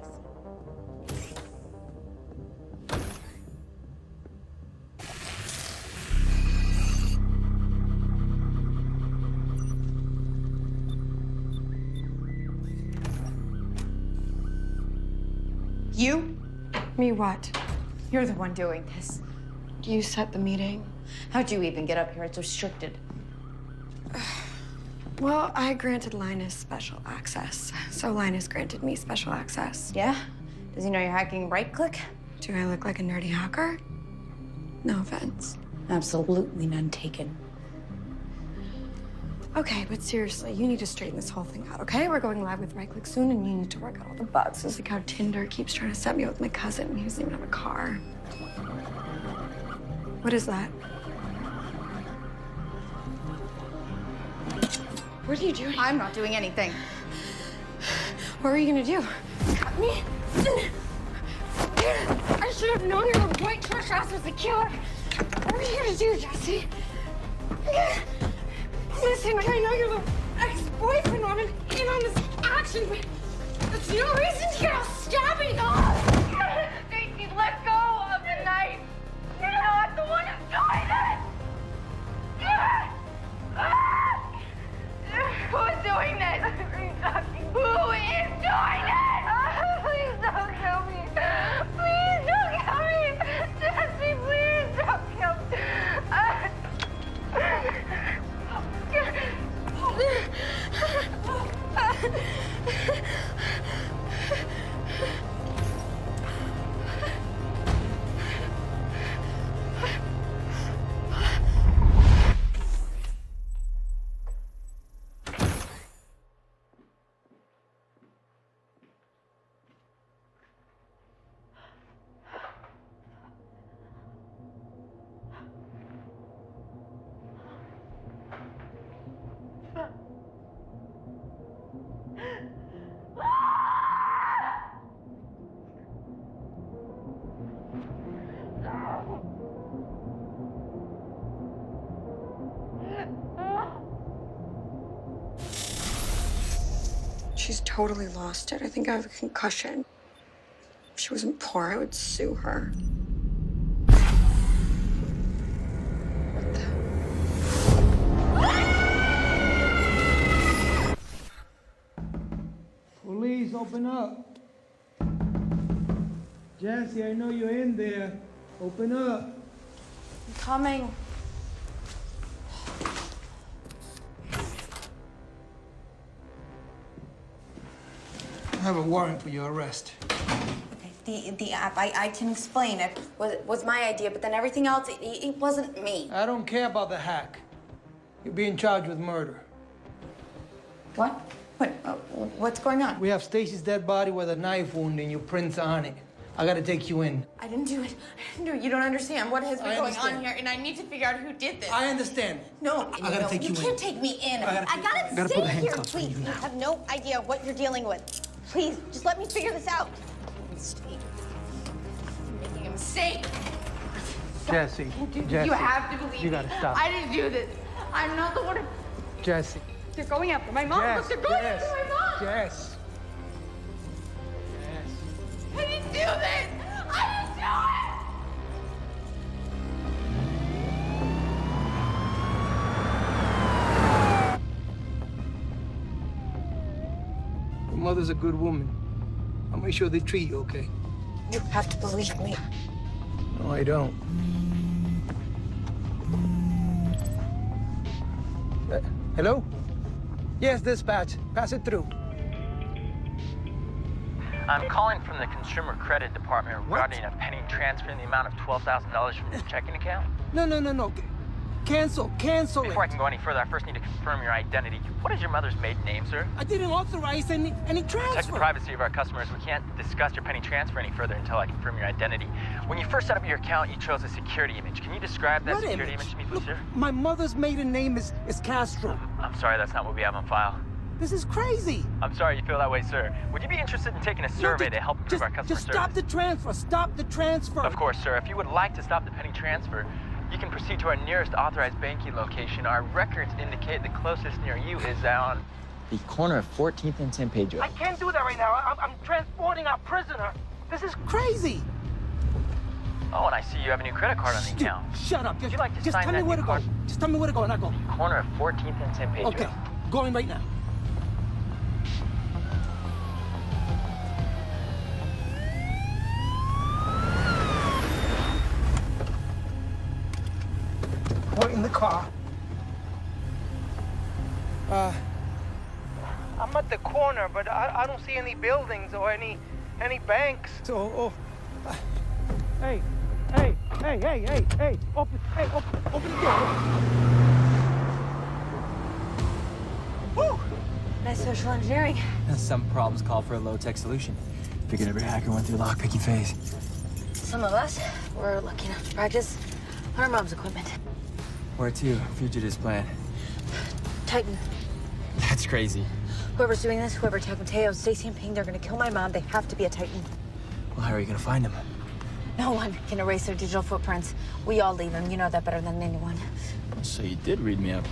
You? Me what? You're the one doing this. You set the meeting. How'd you even get up here? It's restricted. Well, I granted Linus special access, so Linus granted me special access. Yeah? Does he know you're hacking right-click? Do I look like a nerdy hacker? No offense. Absolutely none taken. Okay, but seriously, you need to straighten this whole thing out, okay? We're going live with right-click soon, and you need to work out all the bugs. It's like how Tinder keeps trying to set me up with my cousin, and he doesn't even have a car. What is that? What are you doing? I'm not doing anything. What were you gonna do? Cut me? I should have known your white trash ass was a killer. What were you gonna do, Jesse? Listen, I know you're the ex-boyfriend on in on this action, but that's no reason to get all stabby. Oh! Stacey, let go of the knife. You're not the one who's doing this. Who's doing this? Who is doing this? Please don't kill me. Please don't kill me. Jesse, please don't kill me. She's totally lost it. I think I have a concussion. If she wasn't poor, I would sue her. Police, open up. Jesse, I know you're in there. Open up. I'm coming. I have a warrant for your arrest. Okay, the app, I can explain. It was my idea, but then everything else, it wasn't me. I don't care about the hack. You're being charged with murder. What? What's going on? We have Stacy's dead body with a knife wound and your prints on it. I gotta take you in. I didn't do it. I didn't do it. You don't understand what has been going on here, and I need to figure out who did this. I understand. No, I gotta take you in. You can't take me in. I gotta gotta stay put a here, handcuff on please. you You now. have no idea what you're dealing with. Please, just let me figure this out. Mistake. You're making a mistake. Jesse, You have to believe you gotta me. stop. I didn't do this. I'm not the one who... Jesse. They're going after my mom. Jess, Look, they're going Jess, after my mom. Jess. I didn't do this. I didn't do it. Your mother's a good woman. I'll make sure they treat you okay. You have to believe me. No, I don't. Hello? Yes, dispatch. Pass it through. I'm calling from the Consumer Credit Department regarding a pending transfer in the amount of $12,000 from your checking account. No. Cancel it. Before I can go any further, I first need to confirm your identity. What is your mother's maiden name, sir? I didn't authorize any To protect the transfer. privacy of our customers, we can't discuss your pending transfer any further until I confirm your identity. When you first set up your account, you chose a security image. Can you describe that What security image? image to me, please, Look, sir? my mother's maiden name is Castro. I'm sorry, that's not what we have on file. This is crazy. I'm sorry you feel that way, sir. Would you be interested in taking a survey to help improve our customer Just service? stop the transfer. Stop the transfer. Of course, sir. If you would like to stop the pending transfer, you can proceed to our nearest authorized banking location. Our records indicate the closest near you is on the corner of 14th and San Pedro. I can't do that right now. I'm transporting our prisoner. This is crazy. Oh, and I see you have a new credit card on the account. Shut up. Would you like to Just sign tell me that where new to go. card? Just tell me where to go and I'll go. Corner of 14th and San Pedro. Okay, going right now. We're in the car. I'm at the corner, but I don't see any buildings or any banks. So, hey, open the door. Woo! Nice social engineering. Some problems call for a low-tech solution. Figured every hacker went through lockpicking phase. Some of us were lucky enough to practice on our mom's equipment. Where to? Fugitives plan. Titan. That's crazy. Whoever's doing this, whoever attacked Mateo, Stacy, and Ping, they're gonna kill my mom. They have to be a Titan. Well, how are you gonna find them? No one can erase their digital footprints. We all leave them. You know that better than anyone. So you did read me up.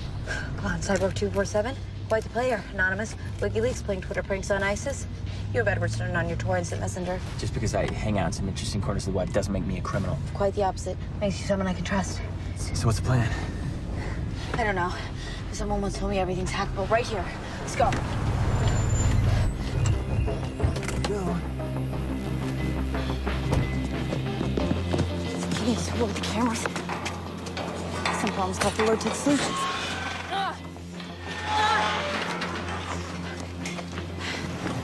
Come on, Cyber 247. Quite the player. Anonymous. WikiLeaks playing Twitter pranks on ISIS. You have Edward Snowden on your Tor Instant Messenger. Just because I hang out in some interesting corners of the web doesn't make me a criminal. Quite the opposite. Makes you someone I can trust. So what's the plan? I don't know. Someone once told me everything's hackable right here. Let's go. He needs to avoid the cameras. Some problems call for low-tech solutions. All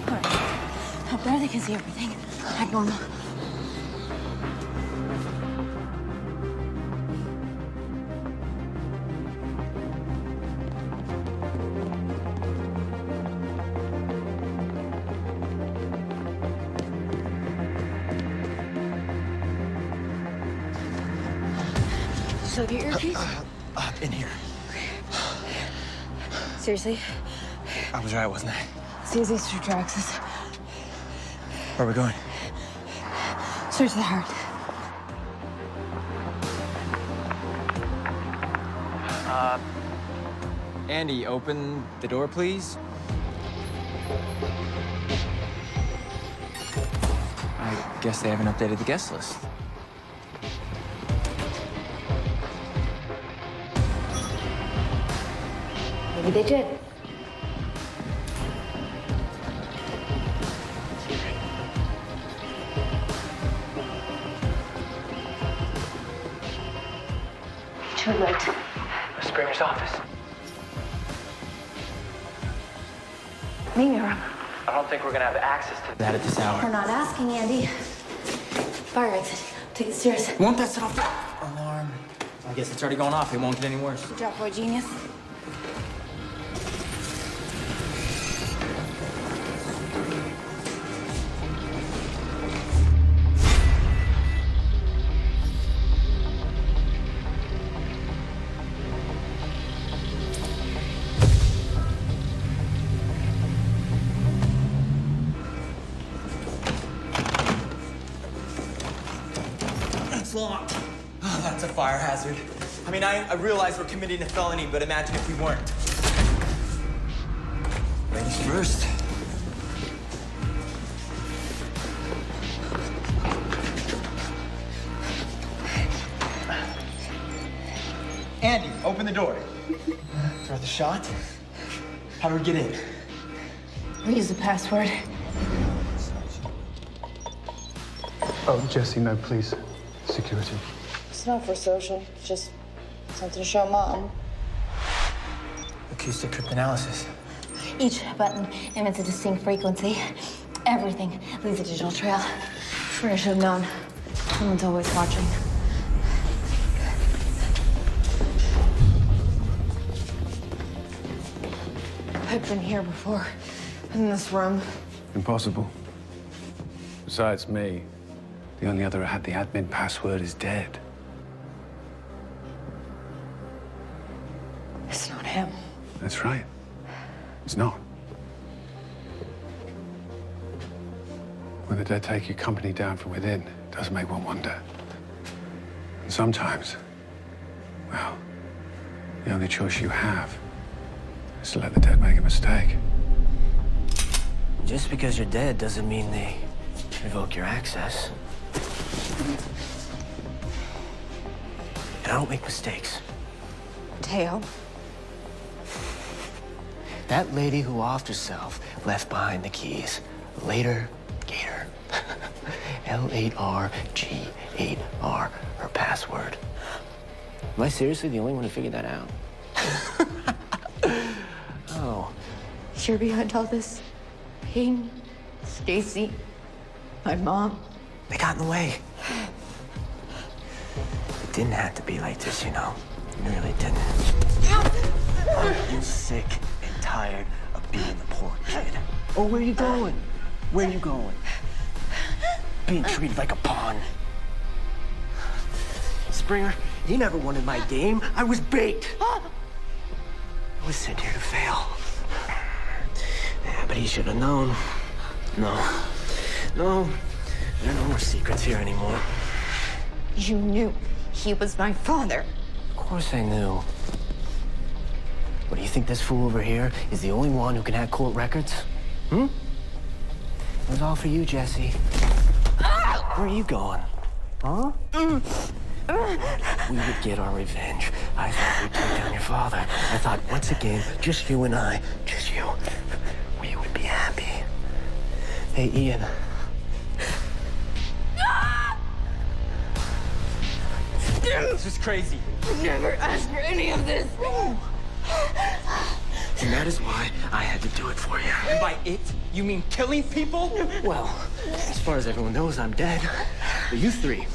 right. Up there, they can see everything. Act normal. So get your earpiece? In here. Seriously? I was right, wasn't I? See as these two access. Where are we going? Straight to the heart. Andy, open the door, please. I guess they haven't updated the guest list. Maybe they did. Too late. The Springer's office. Meeting room. I don't think we're gonna have access to That at this We're hour. not asking, Andy. Fire exit. Take the stairs. Won't that set off the alarm? I guess it's already going off. It won't get any worse. Good job, boy genius. long. Oh, that's a fire hazard. I mean, I realize we're committing a felony, but imagine if we weren't. Ladies first. Andy, open the door. Throw the shot. How do we get in? We use the password. Oh, Jesse, no, please. Security. It's not for social, just something to show Mom. Acoustic cryptanalysis. Each button emits a distinct frequency. Everything leaves a digital trail. I should have known. Someone's always watching. I've been here before, in this room. Impossible. Besides me, the only other who had the admin password is dead. It's not him. That's right. It's not. When the dead take your company down from within, it does make one wonder. And sometimes, well, the only choice you have is to let the dead make a mistake. Just because you're dead doesn't mean they revoke your access. And I don't make mistakes. Teo. That lady who offed herself left behind the keys. Later, Gator. L8R G8R, her password. Am I seriously the only one who figured that out? Oh. You're behind all this pain, Stacy, my mom. They got in the way. It didn't have to be like this, you know. It really didn't. I'm sick and tired of being the poor kid. Oh, where you going? Where you going? Being treated like a pawn. Springer, you never wanted my game. I was bait. I was sent here to fail. Yeah, but he should have known. No. No. There are no more secrets here anymore. You knew he was my father. Of course I knew. What, do you think this fool over here is the only one who can hack court records? Hmm? It was all for you, Jesse. Where are you going? Huh? We would get our revenge. I thought we'd take down your father. I thought, once again, just you and I, just you, we would be happy. Hey, Ian. This is crazy. I never asked for any of this. And that is why I had to do it for you. And by it, you mean killing people? Well, as far as everyone knows, I'm dead. But you three,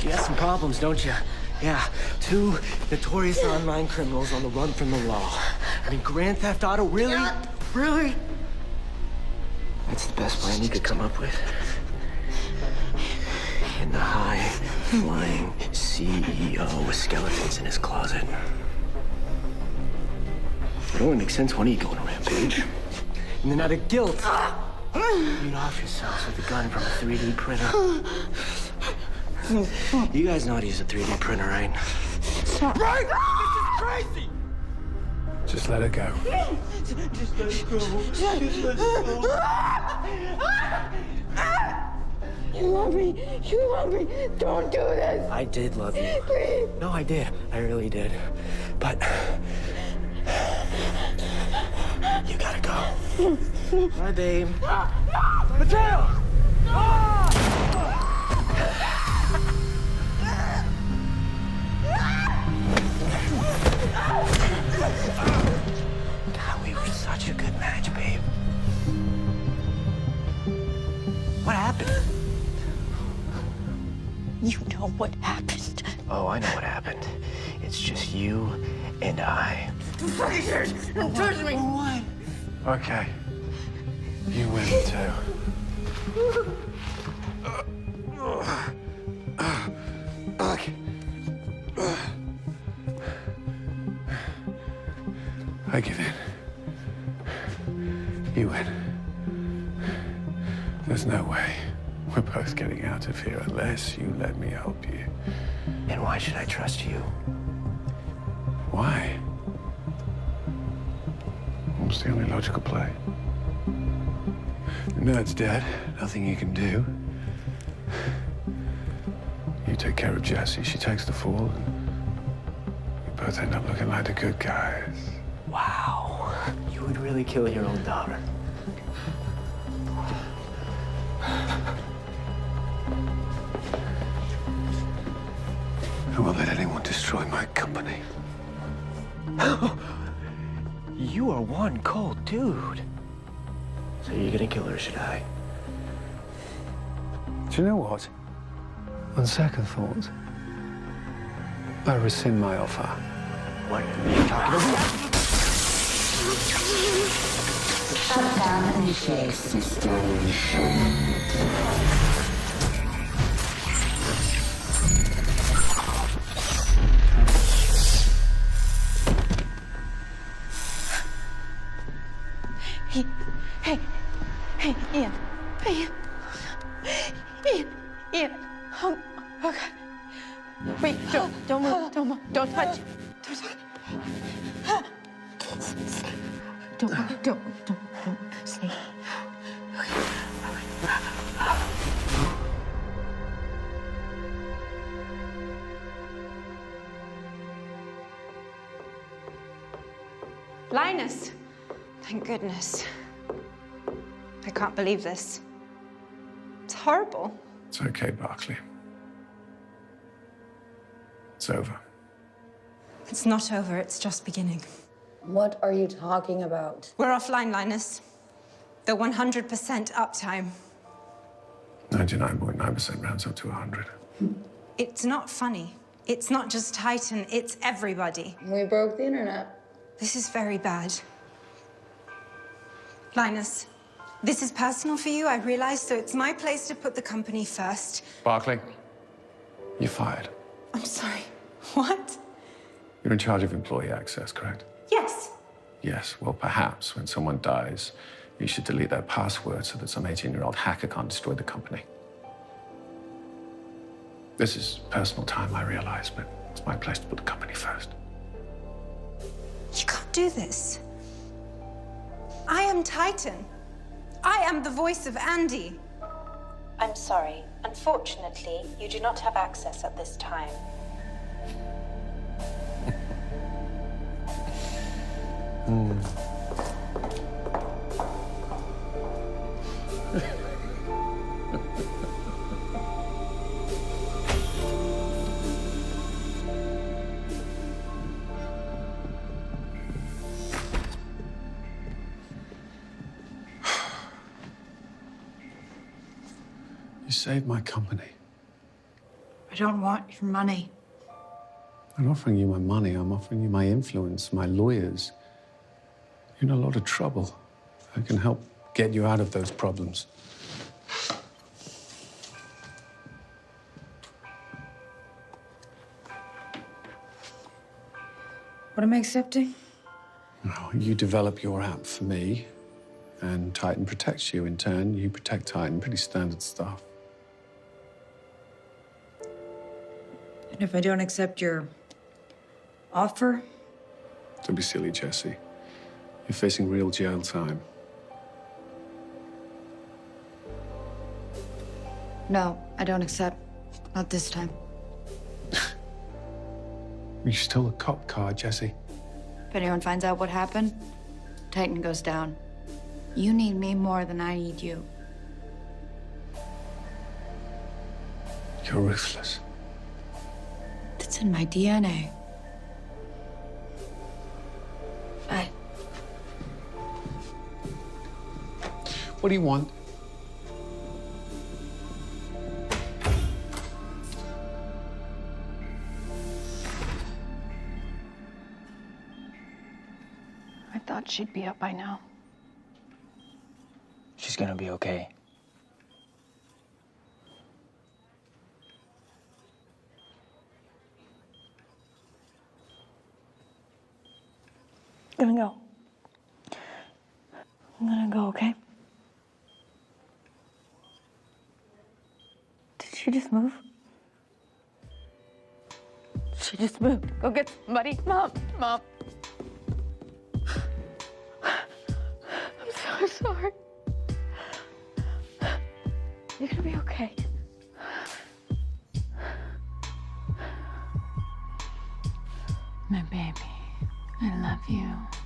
you got some problems, don't you? Yeah, 2 notorious online criminals on the run from the law. I mean, Grand Theft Auto, really? Really? That's the best plan you could come up with. And the high-flying CEO with skeletons in his closet. It only makes sense when he go on a rampage. And then out of guilt, you'd off yourselves with a gun from a 3D printer. You guys know how to use a 3D printer, right? Right! This is crazy! Just let it go. Just let it go. Just let it go. You love me. You love me. Don't do this. I did love you. Please. No, I did. I really did. But you gotta go. Bye, babe. Mateo! God, we were such a good match, babe. What happened? You know what happened. Oh, I know what happened. It's just you and I. Fuck is yours. Don't touch me. What? Okay. You win too. Okay. I give in. You win. There's no way We're both getting out of here unless you let me help you. And why should I trust you? Why? It's the only logical play. Nerd's dead. Nothing you can do. You take care of Jessie. She takes the fall. And we both end up looking like the good guys. Wow. You would really kill your own daughter. I won't let anyone destroy my company. You are one cold dude. So you're gonna kill her, should I? Do you know what? On second thought, I rescind my offer. What are you talking about? Shutdown initiate system. Hey, Ian. Hey, Ian. Oh, God. Wait, don't move, don't touch. Don't stay. Linus! Thank goodness. I can't believe this. It's horrible. It's okay, Barclay. It's over. It's not over, it's just beginning. What are you talking about? We're offline, Linus. The 100% uptime. 99.9% rounds up to 100. It's not funny. It's not just Titan, it's everybody. We broke the internet. This is very bad. Linus, this is personal for you, I realize, so it's my place to put the company first. Barclay, you're fired. I'm sorry. What? You're in charge of employee access, correct? Yes. Yes, well, perhaps when someone dies, you should delete their password so that some 18-year-old hacker can't destroy the company. This is personal time, I realize, but it's my place to put the company first. You can't do this. I am Titan. I am the voice of Andy. I'm sorry. Unfortunately, you do not have access at this time. You saved my company. I don't want your money. I'm not offering you my money. I'm offering you my influence, my lawyers. You're in a lot of trouble. I can help get you out of those problems. What am I accepting? Well, you develop your app for me, and Titan protects you. In turn, you protect Titan. Pretty standard stuff. And if I don't accept your offer? Don't be silly, Jessie. You're facing real jail time. No, I don't accept. Not this time. You stole a cop car, Jessie. If anyone finds out what happened, Titan goes down. You need me more than I need you. You're ruthless. It's in my DNA. What do you want? I thought she'd be up by now. She's gonna be okay. I'm gonna go. I'm gonna go, okay? just moved? She just moved. Go get somebody. Mom. I'm so sorry. You're gonna be okay. My baby, I love you.